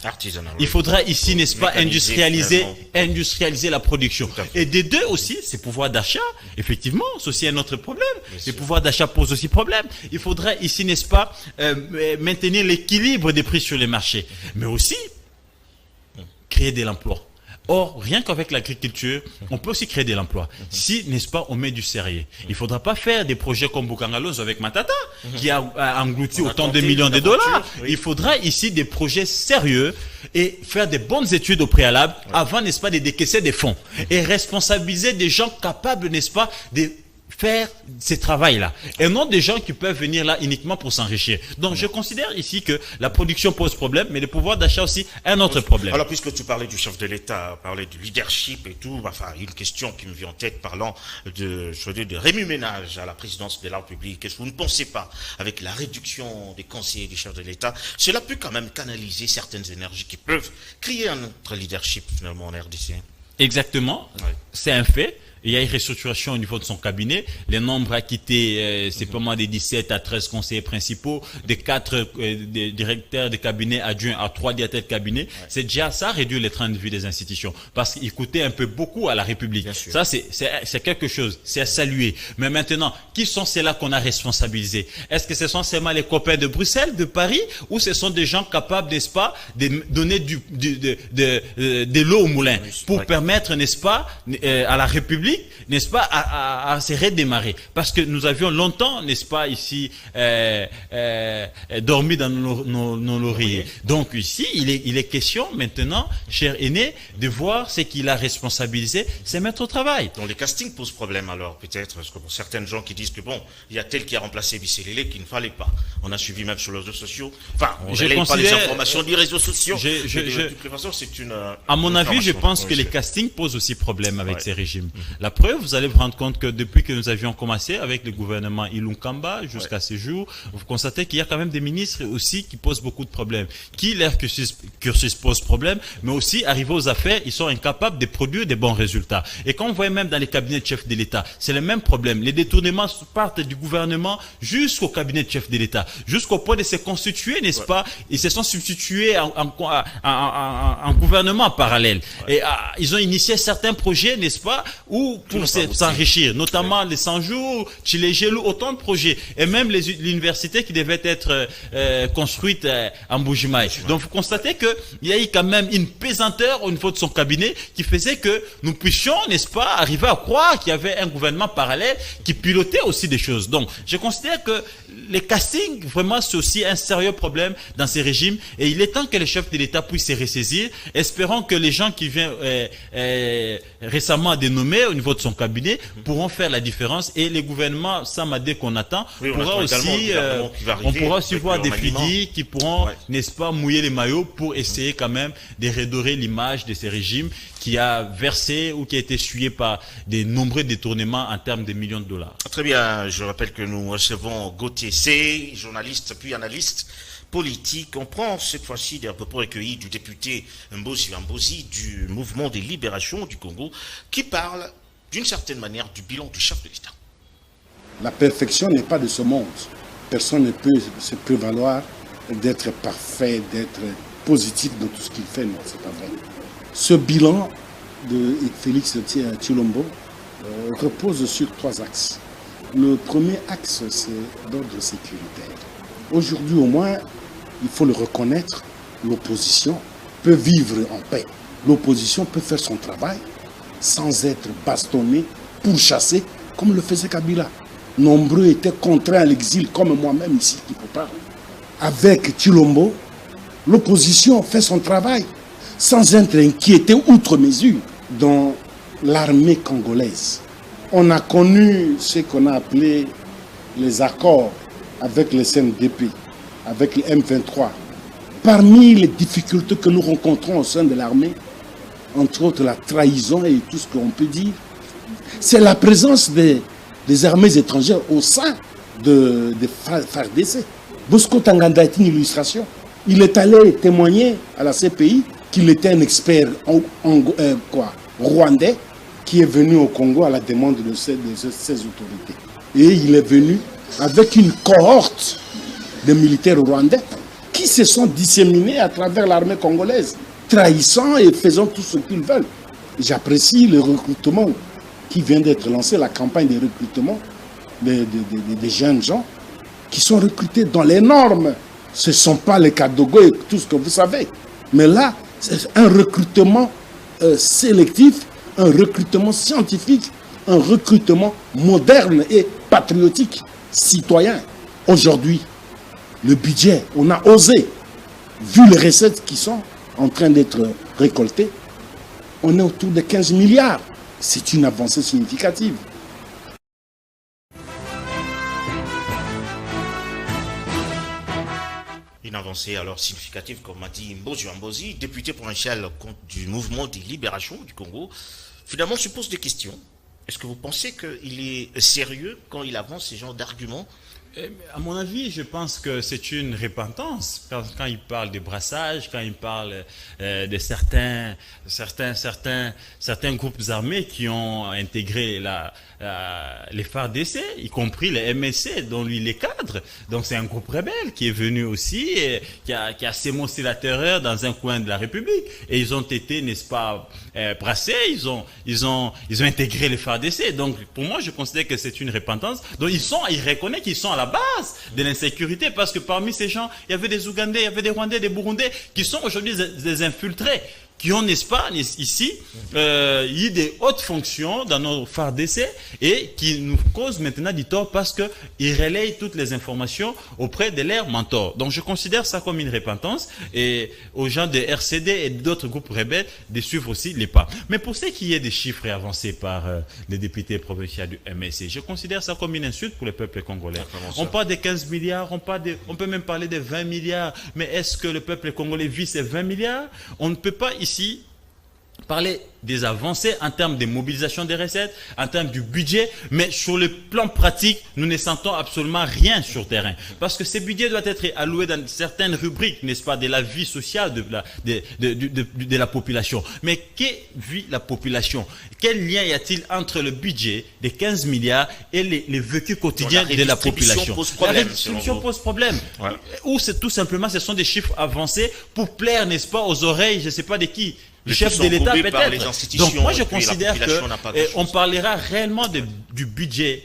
Speaker 2: Il faudra ici, n'est-ce pas, industrialiser la production. Et des deux aussi, c'est pouvoir d'achat. Effectivement, c'est aussi un autre problème. Le pouvoir d'achat pose aussi problème. Il faudrait ici, n'est-ce pas, maintenir l'équilibre des prix sur les marchés, mais aussi créer de l'emploi. Or, rien qu'avec l'agriculture, on peut aussi créer de l'emploi. Si, n'est-ce pas, on met du sérieux. Il ne faudra pas faire des projets comme Bukangalos avec Matata, qui a englouti autant de millions de dollars. Il faudra ici des projets sérieux et faire des bonnes études au préalable avant, n'est-ce pas, de décaisser des fonds. Et responsabiliser des gens capables, n'est-ce pas, de faire ces travails-là. Et non des gens qui peuvent venir là uniquement pour s'enrichir. Donc je considère ici que la production pose problème, mais le pouvoir d'achat aussi un autre problème.
Speaker 1: Alors puisque tu parlais du chef de l'État, parlais du leadership et tout, enfin une question qui me vient en tête parlant de remue-ménage à la présidence de la République. Est-ce que vous ne pensez pas, avec la réduction des conseillers du chef de l'État, cela peut quand même canaliser certaines énergies qui peuvent créer un autre leadership finalement en RDC?
Speaker 2: Exactement, c'est un fait. Il y a une restructuration au niveau de son cabinet. Les nombres acquittés, c'est pas moins de 17 à 13 conseillers principaux, des 4 des directeurs de cabinet adjoints à 3 directeurs de cabinet. C'est déjà ça réduire les trains de vie des institutions. Parce qu'il coûtait un peu beaucoup à la République. Ça, c'est quelque chose. C'est à saluer. Mais maintenant, qui sont ceux-là qu'on a responsabilisés? Est-ce que ce sont seulement les copains de Bruxelles, de Paris, ou ce sont des gens capables, n'est-ce pas, de donner de l'eau au moulin pour permettre, n'est-ce pas, à la République, n'est-ce pas, à se redémarrer. Parce que nous avions longtemps, n'est-ce pas, ici, dormi dans nos lauriers. Donc ici, il est question maintenant, cher aîné, de voir ce qu'il a responsabilisé, c'est mettre au travail.
Speaker 1: Donc les castings posent problème alors, peut-être, parce que pour certaines gens qui disent que bon, il y a tel qui a remplacé Bisselele qu'il ne fallait pas. On a suivi même sur les réseaux sociaux. Enfin, on ne relaie pas les informations des réseaux sociaux. De toute façon, c'est une...
Speaker 2: À mon avis, je pense que les castings posent aussi problème avec ces régimes. La preuve, vous allez vous rendre compte que depuis que nous avions commencé avec le gouvernement Ilunkamba jusqu'à ce jour, vous constatez qu'il y a quand même des ministres aussi qui posent beaucoup de problèmes. Qui leur cursus pose problème, mais aussi arrivés aux affaires, ils sont incapables de produire des bons résultats. Et quand on voit même dans les cabinets de chefs de l'État, c'est le même problème. Les détournements partent du gouvernement jusqu'au cabinet de chef de l'État, jusqu'au point de se constituer, n'est-ce pas? Ils se sont substitués en gouvernement parallèle. Et ils ont initié certains projets, n'est-ce pas, pour s'enrichir, notamment les 100 jours, Chilegelou, autant de projets, et même l'université qui devait être construite en Bougimaï. Donc vous constatez qu'il y a eu quand même une pesanteur au niveau de son cabinet qui faisait que nous puissions, n'est-ce pas, arriver à croire qu'il y avait un gouvernement parallèle qui pilotait aussi des choses. Donc je considère que les castings, vraiment, c'est aussi un sérieux problème dans ces régimes, et il est temps que les chefs de l'État puissent se ressaisir. Espérons que les gens qui viennent récemment dénommés au niveau de son cabinet pourront faire la différence, et les gouvernements Samadé qu'on attend pourra aussi, on pourra aussi voir des FIDI qui pourront, n'est-ce pas, mouiller les maillots pour essayer quand même de redorer l'image de ces régimes qui a versé ou qui a été essuyé par de nombreux détournements en termes de millions de dollars.
Speaker 1: Très bien, je rappelle que nous recevons Gauthier C, journaliste puis analyste politique. On prend cette fois-ci des propos recueillis du député Mbozi du mouvement des libérations du Congo, qui parle d'une certaine manière du bilan du chef de l'État.
Speaker 13: La perfection n'est pas de ce monde. Personne ne peut se prévaloir d'être parfait, d'être positif dans tout ce qu'il fait. Non, c'est pas vrai. Ce bilan de Félix Tshilombo repose sur 3 axes. Le premier axe, c'est d'ordre sécuritaire. Aujourd'hui, au moins, il faut le reconnaître, l'opposition peut vivre en paix. L'opposition peut faire son travail sans être bastonnée, pourchassée, comme le faisait Kabila. Nombreux étaient contraints à l'exil, comme moi-même ici qui vous parle. Avec Tshilombo, l'opposition fait son travail sans être inquiétée outre mesure. Dans l'armée congolaise, on a connu ce qu'on a appelé les accords avec le CNDP, avec le M23. Parmi les difficultés que nous rencontrons au sein de l'armée, entre autres la trahison et tout ce qu'on peut dire, C'est la présence des armées étrangères au sein de FARDC. Bosco Tanganda est une illustration. Il est allé témoigner à la CPI qu'il était un expert rwandais qui est venu au Congo à la demande de ces autorités. Et il est venu avec une cohorte de militaires rwandais qui se sont disséminés à travers l'armée congolaise, trahissant et faisant tout ce qu'ils veulent. J'apprécie le recrutement qui vient d'être lancé, la campagne de recrutement des jeunes gens qui sont recrutés dans les normes. Ce ne sont pas les Kadogo et tout ce que vous savez. Mais là, c'est un recrutement sélectif, un recrutement scientifique, un recrutement moderne et patriotique, citoyen. Aujourd'hui, le budget, on a osé, vu les recettes qui sont en train d'être récoltées, on est autour de 15 milliards. C'est une avancée significative.
Speaker 1: Une avancée alors significative, comme m'a dit Mbozi Mbozi, député provincial du mouvement de libération du Congo. Finalement, je pose des questions. Est-ce que vous pensez qu'il est sérieux quand il avance ce genre d'arguments?
Speaker 2: À mon avis, je pense que c'est une repentance. Quand il parle de brassage, quand il parle de certains groupes armés qui ont intégré les FARDC, y compris les MSC, dont lui les cadres. Donc c'est un groupe rebelle qui est venu aussi, et qui a sémoncé la terreur dans un coin de la République. Et ils ont été, n'est-ce pas, brassés, ils ont intégré les FARDC. Donc pour moi, je considère que c'est une repentance. Donc ils reconnaissent qu'ils sont à la base de l'insécurité, parce que parmi ces gens, il y avait des Ougandais, il y avait des Rwandais, des Burundais, qui sont aujourd'hui des infiltrés, qui ont, n'est-ce pas, ici, eu des hautes fonctions dans nos FARDC et qui nous causent maintenant du tort parce qu'ils relayent toutes les informations auprès de leurs mentors. Donc je considère ça comme une repentance et aux gens de RCD et d'autres groupes rebelles de suivre aussi les pas. Mais pour ce qui est des chiffres avancés par les députés provinciaux du MSC, je considère ça comme une insulte pour le peuple congolais. On parle de 15 milliards, on peut même parler de 20 milliards, mais est-ce que le peuple congolais vit ces 20 milliards? On ne peut pas ici parler des avancées en termes de mobilisation des recettes, en termes du budget, mais sur le plan pratique, nous ne sentons absolument rien sur le terrain. Parce que ce budget doit être alloué dans certaines rubriques, n'est-ce pas, de la vie sociale de la population. Mais que vit la population? Quel lien y a-t-il entre le budget des 15 milliards et les vécus quotidiens de la population? La redistribution pose problème. Ouais. Ou c'est tout simplement, ce sont des chiffres avancés pour plaire, n'est-ce pas, aux oreilles, je ne sais pas de qui. Le chef de l'État peut-être. Donc moi je considère qu'on parlera réellement du budget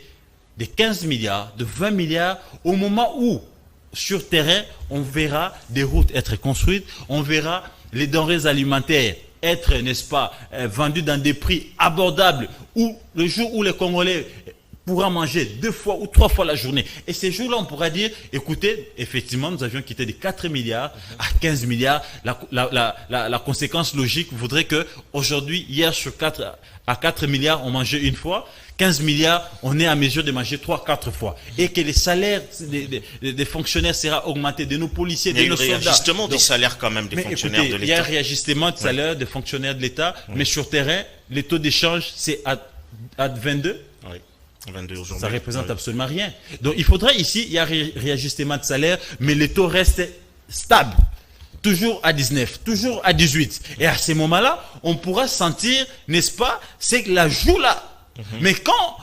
Speaker 2: de 15 milliards, de 20 milliards, au moment où sur terrain on verra des routes être construites, on verra les denrées alimentaires être, n'est-ce pas, vendues dans des prix abordables, ou le jour où les Congolais pourra manger 2 fois ou 3 fois la journée. Et ces jours-là, on pourra dire, écoutez, effectivement, nous avions quitté de 4 milliards à 15 milliards. La conséquence logique voudrait que aujourd'hui, hier, sur 4 milliards, on mangeait 1 fois. 15 milliards, on est à mesure de manger 3-4 fois. Et que les salaires des fonctionnaires sera augmenté, de nos policiers, de nos soldats. Il y a un
Speaker 1: réajustement des salaires quand même des fonctionnaires de l'État.
Speaker 2: Il y a un réajustement de salaires des fonctionnaires de l'État, mais sur terrain, les taux d'échange, c'est à 22. Oui. Ça représente absolument rien. Donc il faudrait ici, il y a réajustement de salaire, mais les taux restent stables. Toujours à 19, toujours à 18. Et à ces moments-là, on pourra sentir, n'est-ce pas, c'est que la joue là. Mais quand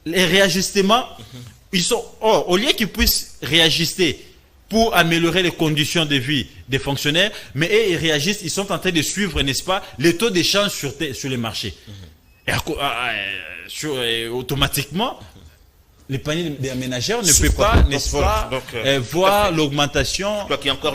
Speaker 2: les réajustements, ils sont, au lieu qu'ils puissent réajuster pour améliorer les conditions de vie des fonctionnaires, mais eux, ils réagissent, ils sont en train de suivre, n'est-ce pas, les taux d'échange sur les marchés. Et automatiquement, les paniers des ménagères ne peuvent pas, n'est-ce pas, voir l'augmentation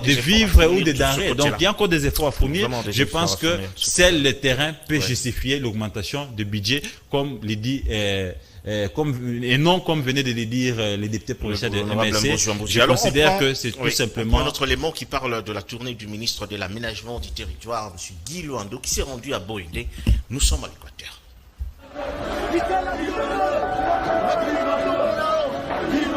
Speaker 2: des vivres ou des denrées. Donc il y a encore des efforts à fournir. Je pense que seul le terrain peut justifier l'augmentation du budget, comme le dit, et non comme venaient de le dire les députés provinciaux de MSC. Je considère que c'est tout simplement...
Speaker 1: Un autre élément qui parle de la tournée du ministre de l'Aménagement du Territoire, M. Guy Luando, qui s'est rendu à Boïndé. Nous sommes à l'Équateur.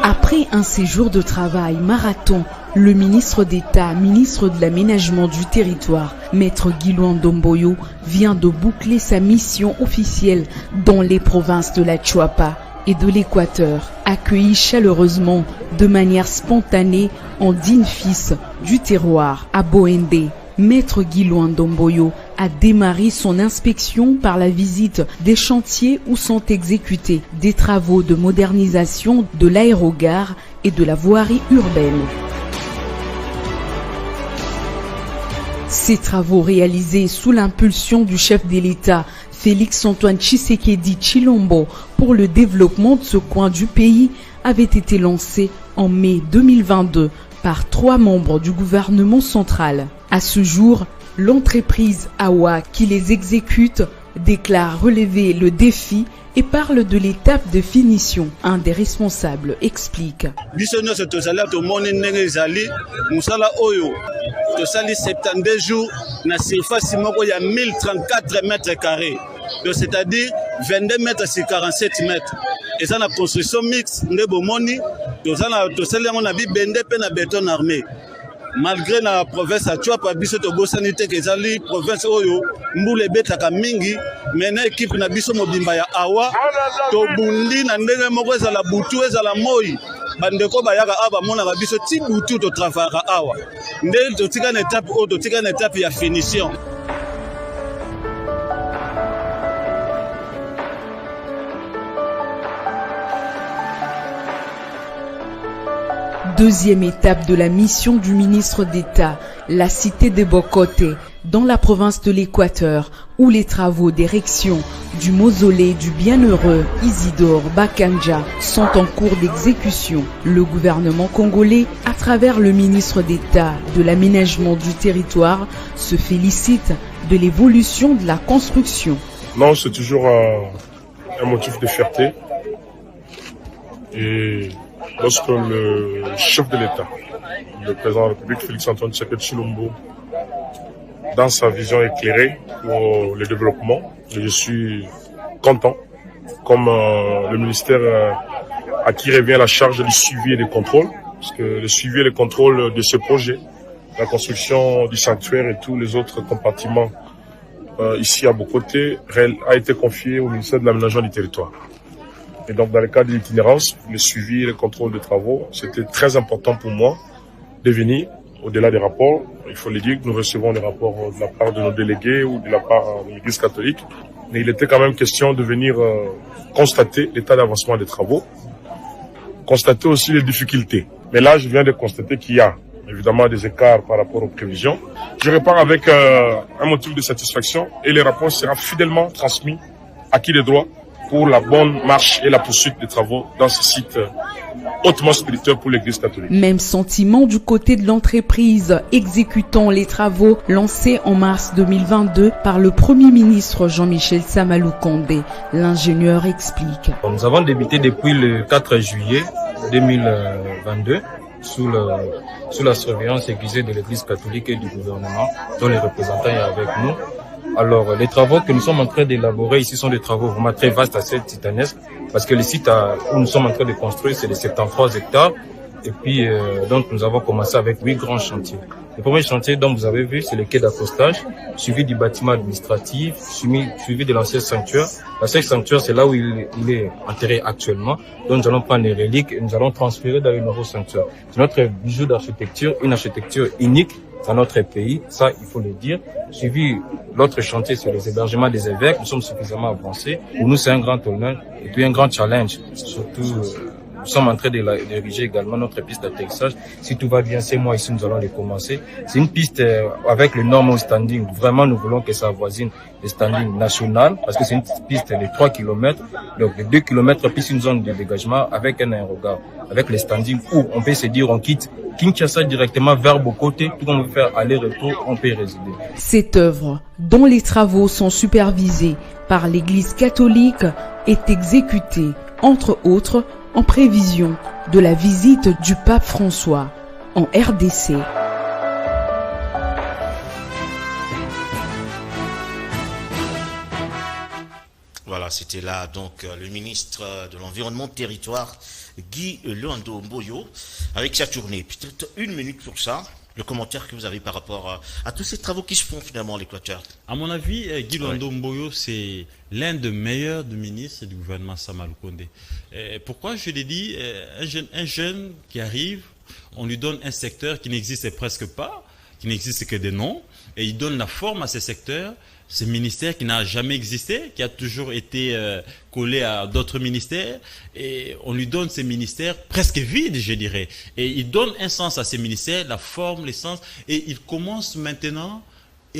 Speaker 14: Après un séjour de travail marathon, le ministre d'État, ministre de l'Aménagement du Territoire, Maître Guilouan Domboyo, vient de boucler sa mission officielle dans les provinces de la Chuapa et de l'Équateur, accueilli chaleureusement de manière spontanée en digne fils du terroir à Boendé. Maître Guilouan Domboyo a démarré son inspection par la visite des chantiers où sont exécutés des travaux de modernisation de l'aérogare et de la voirie urbaine. Ces travaux réalisés sous l'impulsion du chef de l'État, Félix-Antoine Tshisekedi Tshilombo, pour le développement de ce coin du pays, avaient été lancés en mai 2022 par 3 membres du gouvernement central. À ce jour, l'entreprise AWA qui les exécute déclare relever le défi et parle de l'étape de finition. Un des responsables explique.
Speaker 15: 72 jours, na surface moko ya 1034 mètres carrés. C'est-à-dire 22 mètres sur 47 mètres. Et ça, la construction mixte, béton armé. Malgré la province à Chuapa, biso to bosanité que zali province oyo mbule betaka mingi mena équipe na biso mobimba ya awa to bundi na ndenge moko za la butu za la moi bandeko bayaka aba mona ba biso ti butu to travailler awa nde to tika na étape ya finition.
Speaker 14: Deuxième étape de la mission du ministre d'État, la cité de Bokote, dans la province de l'Équateur, où les travaux d'érection du mausolée du bienheureux Isidore Bakanja sont en cours d'exécution. Le gouvernement congolais, à travers le ministre d'État de l'Aménagement du Territoire, se félicite de l'évolution de la construction.
Speaker 16: Non, c'est toujours un motif de fierté. Et lorsque le chef de l'État, le président de la République, Félix-Antoine Tshilombo, dans sa vision éclairée pour le développement, je suis content, comme le ministère à qui revient la charge du suivi et du contrôle, parce que le suivi et le contrôle de ce projet, la construction du sanctuaire et tous les autres compartiments ici à Bokote, a été confié au ministère de l'Aménagement du Territoire. Et donc, dans le cadre de l'itinérance, le suivi et le contrôle des travaux, c'était très important pour moi de venir, au-delà des rapports. Il faut le dire que nous recevons des rapports de la part de nos délégués ou de la part de l'Église catholique. Mais il était quand même question de venir constater l'état d'avancement des travaux, constater aussi les difficultés. Mais là, je viens de constater qu'il y a évidemment des écarts par rapport aux prévisions. Je repars avec un motif de satisfaction et le rapport sera fidèlement transmis à qui de droit pour la bonne marche et la poursuite des travaux dans ce site hautement spirituel pour l'Église catholique.
Speaker 14: Même sentiment du côté de l'entreprise exécutant les travaux lancés en mars 2022 par le Premier ministre Jean-Michel Samalou Kondé. L'ingénieur explique.
Speaker 17: Nous avons débuté depuis le 4 juillet 2022 sous la surveillance aiguisée de l'Église catholique et du gouvernement, dont les représentants sont avec nous. Alors, les travaux que nous sommes en train d'élaborer ici sont des travaux vraiment très vastes, assez titanesques, parce que le site où nous sommes en train de construire, c'est de 73 hectares. Et puis, donc, nous avons commencé avec 8 grands chantiers. Le premier chantier dont vous avez vu, c'est le quai d'accostage, suivi du bâtiment administratif, suivi de l'ancien sanctuaire. L'ancien sanctuaire, c'est là où il est enterré actuellement. Donc, nous allons prendre les reliques et nous allons transférer dans le nouveau sanctuaire. C'est notre bijou d'architecture, une architecture unique dans notre pays, ça il faut le dire. Suivi l'autre chantier, c'est les hébergements des évêques. Nous sommes suffisamment avancés. Pour nous, c'est un grand honneur et puis un grand challenge. Surtout, nous sommes en train d'ériger également notre piste d'atterrissage. Si tout va bien, ces mois ici, nous allons les commencer. C'est une piste avec le normal standing. Vraiment, nous voulons que ça avoisine le standing national parce que c'est une piste de 3 km. Donc, de 2 km plus une zone de dégagement avec un aérogare. Avec le standing où on peut se dire on quitte Kinshasa directement vers Bokote, tout comme on veut faire aller-retour, on peut y résider.
Speaker 14: Cette œuvre, dont les travaux sont supervisés par l'Église catholique, est exécutée, entre autres, en prévision de la visite du pape François en RDC.
Speaker 1: Voilà, c'était là donc le ministre de l'Environnement Territoire, Guy Luando Mboyo, avec sa tournée. Peut-être une minute pour ça, le commentaire que vous avez par rapport à tous ces travaux qui se font finalement à l'Équateur.
Speaker 2: À mon avis, Guy Luando Mboyo, c'est l'un des meilleurs ministres du gouvernement Sama Lukonde. Pourquoi je l'ai dit, un jeune qui arrive, on lui donne un secteur qui n'existe presque pas, qui n'existe que des noms, et il donne la forme à ces secteurs. Ce ministère qui n'a jamais existé, qui a toujours été collé à d'autres ministères, et on lui donne ces ministères presque vides, je dirais. Et il donne un sens à ces ministères, la forme, l'essence, et il commence maintenant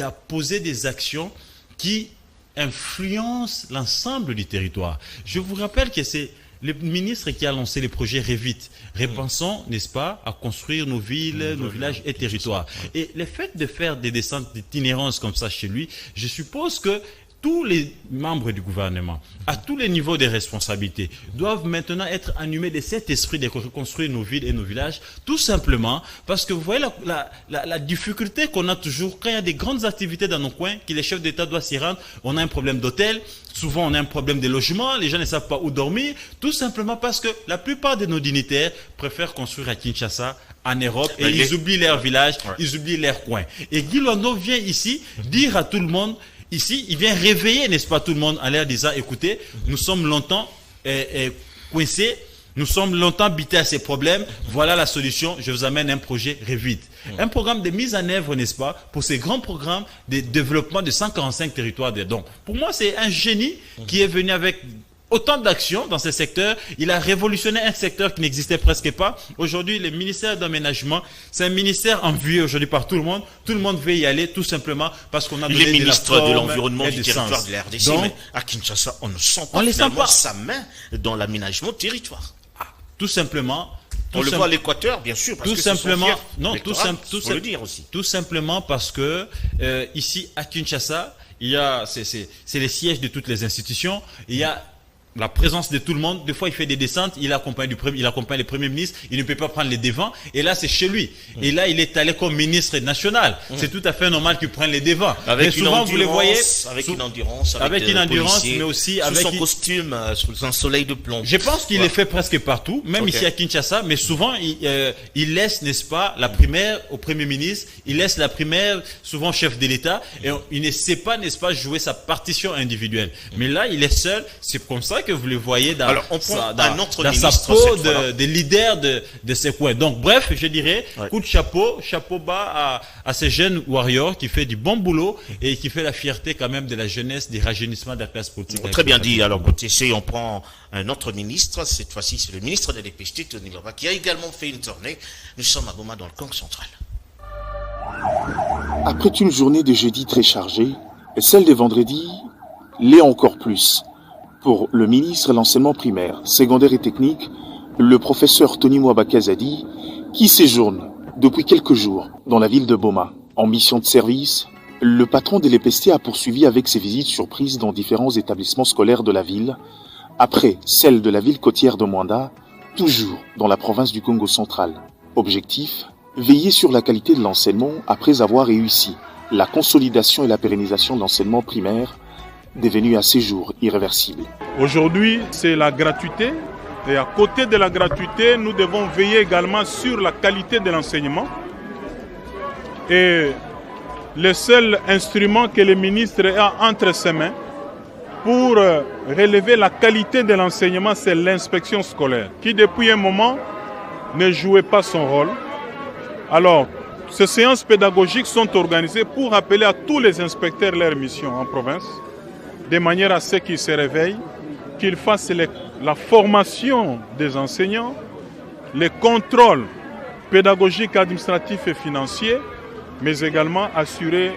Speaker 2: à poser des actions qui influencent l'ensemble du territoire. Je vous rappelle que c'est le ministre qui a lancé le projet Revit. Repensons, n'est-ce pas, à construire nos villes, nos villages et territoires. Et le fait de faire des descentes d'itinérance comme ça chez lui, je suppose que tous les membres du gouvernement, à tous les niveaux de responsabilité, doivent maintenant être animés de cet esprit de reconstruire nos villes et nos villages, tout simplement parce que vous voyez la difficulté qu'on a toujours quand il y a des grandes activités dans nos coins, que les chefs d'État doivent s'y rendre. On a un problème d'hôtel, souvent on a un problème de logement, les gens ne savent pas où dormir, tout simplement parce que la plupart de nos dignitaires préfèrent construire à Kinshasa, en Europe, et ils oublient leur village, ils oublient leur coin. Et Guy Luando vient ici dire à tout le monde, ici, il vient réveiller, n'est-ce pas, tout le monde en l'air disant, écoutez, nous sommes longtemps coincés, nous sommes longtemps bités à ces problèmes, voilà la solution, je vous amène un projet Revit. Un programme de mise en œuvre, n'est-ce pas, pour ces grands programmes de développement de 145 territoires. Donc, pour moi, c'est un génie qui est venu avec autant d'actions dans ce secteur. Il a révolutionné un secteur qui n'existait presque pas. Aujourd'hui, le ministère d'aménagement, c'est un ministère envié aujourd'hui par tout le monde. Tout le monde veut y aller tout simplement parce qu'on a donné
Speaker 1: le ministre de l'Environnement
Speaker 2: du
Speaker 1: territoire de la RDC. Donc, mais à Kinshasa, on ne sent pas sa main dans l'aménagement du territoire.
Speaker 2: Tout simplement.
Speaker 1: On le voit à l'Équateur, bien sûr, parce
Speaker 2: tout
Speaker 1: que
Speaker 2: simplement,
Speaker 1: non, le dire aussi.
Speaker 2: Tout simplement parce que ici à Kinshasa, il y a, c'est les sièges de toutes les institutions. Il y a la présence de tout le monde. Des fois, il fait des descentes, il accompagne le Premier ministre, il ne peut pas prendre les devants. Et là, c'est chez lui. Et là, il est allé comme ministre national. C'est tout à fait normal qu'il prenne les devants.
Speaker 1: Avec
Speaker 2: mais souvent, vous le voyez,
Speaker 1: avec une endurance,
Speaker 2: mais aussi
Speaker 1: sous
Speaker 2: avec
Speaker 1: son costume, sous un soleil de plomb.
Speaker 2: Je pense qu'il est fait presque partout, même ici à Kinshasa. Mais souvent, il laisse, n'est-ce pas, la primaire au Premier ministre. Il laisse la primaire souvent au chef de l'État. Et il ne sait pas, n'est-ce pas, jouer sa partition individuelle. Mais là, il est seul. C'est comme ça que vous le voyez dans sa peau de leader de ces coins. Donc, bref, je dirais, coup de chapeau bas à ces jeunes warriors qui fait du bon boulot et qui fait la fierté quand même de la jeunesse, du rajeunissement de la classe politique.
Speaker 1: Très bien dit. Alors, côté C, on prend un autre ministre. Cette fois-ci, c'est le ministre de l'EPST, Tony Baba, qui a également fait une tournée. Nous sommes à Boma, dans le Congo central.
Speaker 18: Après une journée de jeudi très chargée, celle de vendredi l'est encore plus. Pour le ministre de l'enseignement primaire, secondaire et technique, le professeur Tony Mwabakazadi, qui séjourne depuis quelques jours dans la ville de Boma. En mission de service, le patron de l'EPST a poursuivi avec ses visites surprises dans différents établissements scolaires de la ville, après celle de la ville côtière de Mwanda, toujours dans la province du Congo central. Objectif, veiller sur la qualité de l'enseignement après avoir réussi la consolidation et la pérennisation de l'enseignement primaire, devenu à ces jours irréversible.
Speaker 19: Aujourd'hui, c'est la gratuité. Et à côté de la gratuité, nous devons veiller également sur la qualité de l'enseignement. Et le seul instrument que le ministre a entre ses mains pour relever la qualité de l'enseignement, c'est l'inspection scolaire, qui depuis un moment ne jouait pas son rôle. Alors, ces séances pédagogiques sont organisées pour rappeler à tous les inspecteurs leur mission en province, de manière à ce qu'ils se réveillent, qu'ils fassent la formation des enseignants, les contrôles pédagogiques, administratifs et financiers, mais également assurer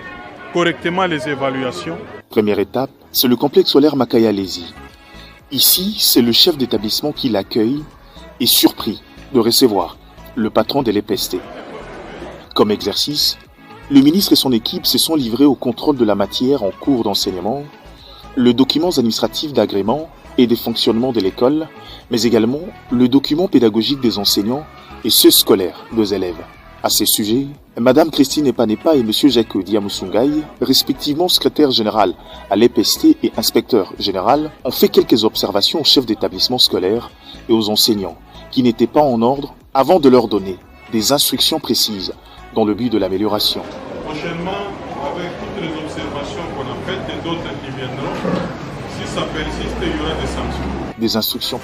Speaker 19: correctement les évaluations.
Speaker 18: Première étape, c'est le complexe scolaire Makaya-Lézi. Ici, c'est le chef d'établissement qui l'accueille et surpris de recevoir le patron de l'EPST. Comme exercice, le ministre et son équipe se sont livrés au contrôle de la matière en cours d'enseignement, le document administratif d'agrément et des fonctionnements de l'école, mais également le document pédagogique des enseignants et ceux scolaires des élèves. À ces sujets, Madame Christine Epanepa et Monsieur Jacques Diamoussoungaï, respectivement secrétaire général à l'EPST et inspecteur général, ont fait quelques observations aux chefs d'établissement scolaire et aux enseignants qui n'étaient pas en ordre avant de leur donner des instructions précises dans le but de l'amélioration.
Speaker 19: Prochainement, avec toutes les observations qu'on a faites et d'autres qui viendront, si ça persiste, il y aura des sanctions.
Speaker 18: Des instructions.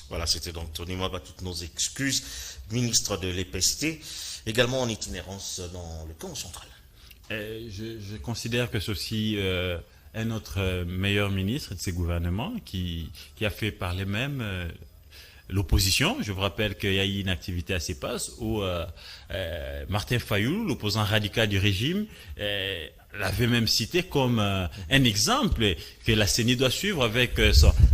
Speaker 1: Voilà, c'était donc Tony Mwaba, toutes nos excuses, ministre de l'EPST, également en itinérance dans le Congo central.
Speaker 2: Je considère que c'est aussi un autre meilleur ministre de ces gouvernements qui a fait parler même l'opposition. Je vous rappelle qu'il y a eu une activité à CEPAS où Martin Fayoulou, l'opposant radical du régime, l'avait même cité comme un exemple que la CENI doit suivre avec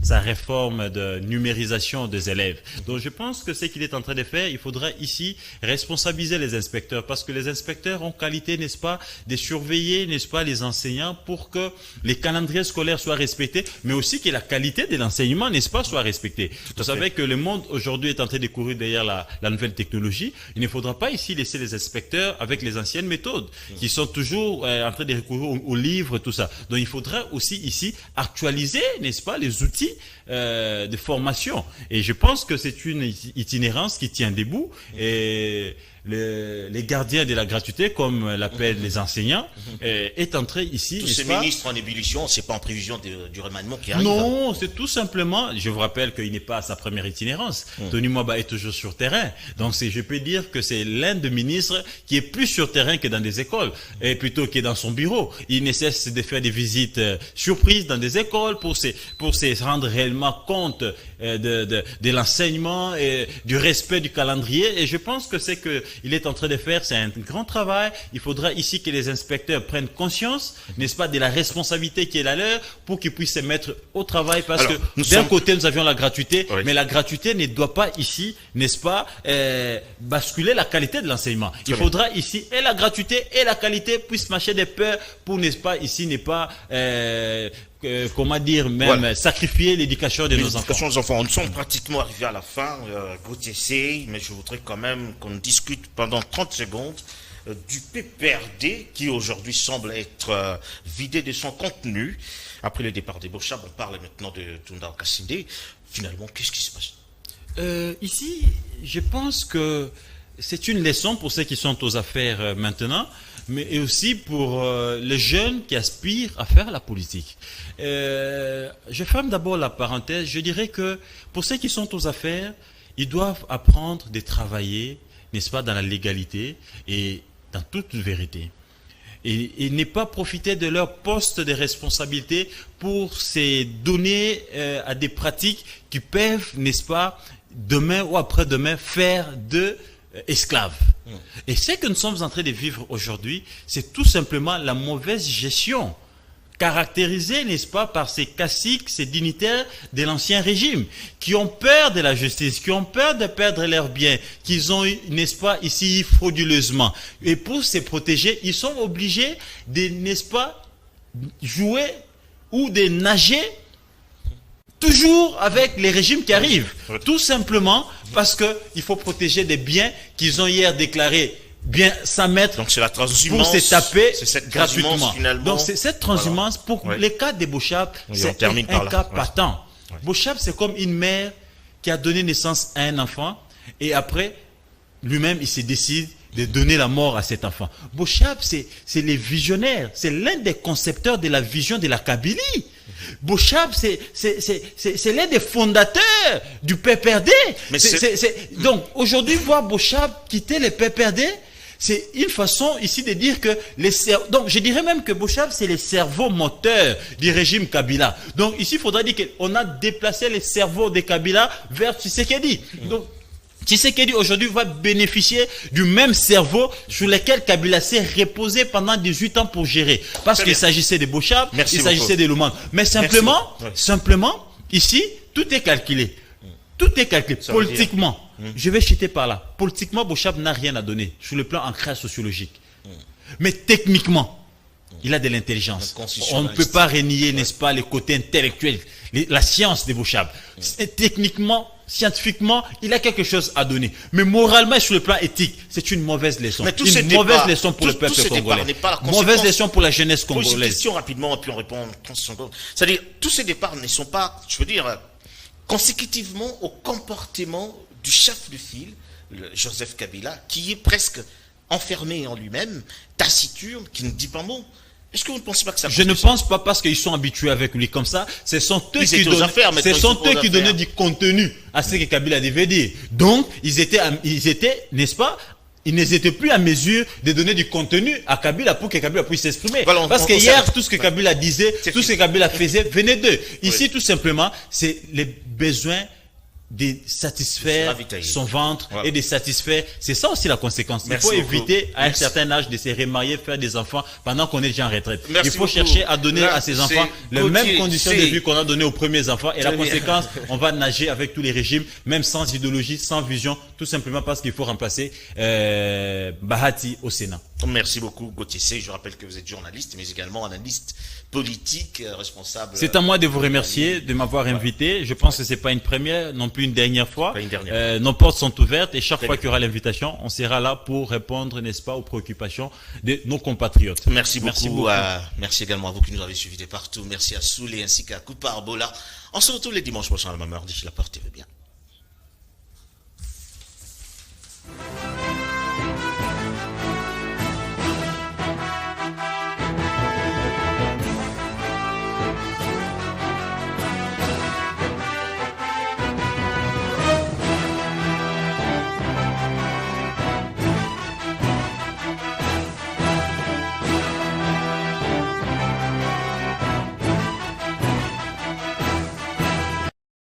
Speaker 2: sa réforme de numérisation des élèves. Donc je pense que ce qu'il est en train de faire, il faudra ici responsabiliser les inspecteurs, parce que les inspecteurs ont qualité, n'est-ce pas, de surveiller, n'est-ce pas, les enseignants pour que les calendriers scolaires soient respectés, mais aussi que la qualité de l'enseignement, n'est-ce pas, soit respectée. Vous savez que le monde aujourd'hui est en train de courir derrière la nouvelle technologie. Il ne faudra pas ici laisser les inspecteurs avec les anciennes méthodes qui sont toujours en train de recourir aux livres, tout ça. Donc il faudra aussi ici actualiser, n'est-ce pas, les outils de formation. Et je pense que c'est une itinérance qui tient debout. Et les gardiens de la gratuité, comme l'appellent les enseignants, est entré ici.
Speaker 1: Tous ces ministres en ébullition, c'est pas en prévision du remaniement qui arrive.
Speaker 2: Non, c'est tout simplement, je vous rappelle qu'il n'est pas à sa première itinérance. Tony Mwaba est toujours sur terrain. Donc je peux dire que c'est l'un des ministres qui est plus sur terrain que dans des écoles, et plutôt que dans son bureau. Il ne cesse de faire des visites surprises dans des écoles pour se rendre réellement compte de l'enseignement et du respect du calendrier. Et je pense que c'est que il est en train de faire, c'est un grand travail. Il faudra ici que les inspecteurs prennent conscience, n'est-ce pas, de la responsabilité qui est la leur pour qu'ils puissent se mettre au travail. Parce que d'un côté, nous avions la gratuité, mais la gratuité ne doit pas ici, n'est-ce pas, basculer la qualité de l'enseignement. Il faudra ici, et la gratuité et la qualité puissent marcher de pair pour, n'est-ce pas, ici, n'est pas... comment dire, même sacrifier l'éducation de nos enfants.
Speaker 1: Nous sommes pratiquement arrivés à la fin, Gauthier Sey, mais je voudrais quand même qu'on discute pendant 30 secondes du PPRD qui aujourd'hui semble être vidé de son contenu. Après le départ des Bochab, on parle maintenant de Tunda Kassindé. Finalement, qu'est-ce qui se passe?
Speaker 2: Ici, je pense que c'est une leçon pour ceux qui sont aux affaires maintenant, mais aussi pour les jeunes qui aspirent à faire la politique. Je ferme d'abord la parenthèse. Je dirais que pour ceux qui sont aux affaires, ils doivent apprendre de travailler, n'est-ce pas, dans la légalité et dans toute vérité. Et ne pas profiter de leur poste de responsabilité pour se donner à des pratiques qui peuvent, n'est-ce pas, demain ou après-demain, faire d'eux esclaves. Et ce que nous sommes en train de vivre aujourd'hui, c'est tout simplement la mauvaise gestion, caractérisée, n'est-ce pas, par ces caciques, ces dignitaires de l'ancien régime, qui ont peur de la justice, qui ont peur de perdre leurs biens, qu'ils ont, n'est-ce pas, ici, frauduleusement. Et pour se protéger, ils sont obligés de, n'est-ce pas, jouer ou de nager toujours avec les régimes qui arrivent. Tout simplement parce qu'il faut protéger des biens qu'ils ont hier déclarés bien 100 mètres.
Speaker 1: Donc c'est la transhumance.
Speaker 2: Pour se taper
Speaker 1: gratuitement.
Speaker 2: Donc c'est cette transhumance pour les cas des Bochab, c'est un cas patent. Bochab, c'est comme une mère qui a donné naissance à un enfant et après, lui-même, il se décide de donner la mort à cet enfant. Bochab, c'est les visionnaires. C'est l'un des concepteurs de la vision de la Kabylie. Bochab, c'est l'un des fondateurs du PPRD. Donc, aujourd'hui, voir Bochab quitter le PPRD, c'est une façon ici de dire que donc je dirais même que Bochab, c'est le cerveau moteur du régime Kabila. Donc, ici, il faudra dire qu'on a déplacé les cerveaux de Kabila vers Tshisekedi. Donc, Tshisekedi aujourd'hui va bénéficier du même cerveau sur lequel Kabila s'est reposé pendant 18 ans pour gérer. Parce qu'il s'agissait de Bochab, il s'agissait de Lumand. Mais simplement, ici, tout est calculé. Tout est calculé. Politiquement, je vais chuter par là. Politiquement, Bochab n'a rien à donner sur le plan ancrage sociologique. Mais techniquement, il a de l'intelligence. On ne peut pas renier, n'est-ce pas, les côtés intellectuels la science débauchable. Techniquement, scientifiquement, il a quelque chose à donner. Mais moralement et sur le plan éthique, c'est une mauvaise leçon. Une mauvaise leçon pour le peuple congolais. Mauvaise leçon pour la jeunesse congolaise.
Speaker 1: Pose une question rapidement et puis on répond. C'est-à-dire, tous ces départs ne sont pas, je veux dire, consécutivement au comportement du chef de file, Joseph Kabila, qui est presque enfermé en lui-même, taciturne, qui ne dit pas mot. Est-ce que vous ne pensez pas que ça...
Speaker 2: Je ne pense pas parce qu'ils sont habitués avec lui comme ça. Ce sont eux qui donnaient du contenu à ce que Kabila devait dire. Donc, ils étaient, n'est-ce pas, ils n'étaient plus à mesure de donner du contenu à Kabila pour que Kabila puisse s'exprimer. Voilà, parce que hier, tout ce que Kabila disait, tout ce que Kabila faisait venait d'eux. Ici, tout simplement, c'est les besoins de satisfaire son ventre et de satisfaire. C'est ça aussi la conséquence. Il faut éviter à un certain âge de se remarier, faire des enfants pendant qu'on est déjà en retraite. Il faut chercher à donner à ses enfants les mêmes conditions de vie qu'on a donné aux premiers enfants. Et la conséquence, on va nager avec tous les régimes, même sans idéologie, sans vision, tout simplement parce qu'il faut remplacer Bahati au Sénat.
Speaker 1: Merci beaucoup, Gauthier C. Je rappelle que vous êtes journaliste, mais également analyste politique, responsable.
Speaker 2: C'est à moi de vous remercier de m'avoir invité. Je pense que c'est pas une première, non plus une dernière fois. Nos portes sont ouvertes et chaque fois qu'il y aura l'invitation, on sera là pour répondre, n'est-ce pas, aux préoccupations de nos compatriotes.
Speaker 1: Merci beaucoup. Merci également à vous qui nous avez suivis de partout. Merci à Soulé ainsi qu'à Koupar Bola. On se retrouve les dimanches prochains à la même heure. D'ici là, portez-vous.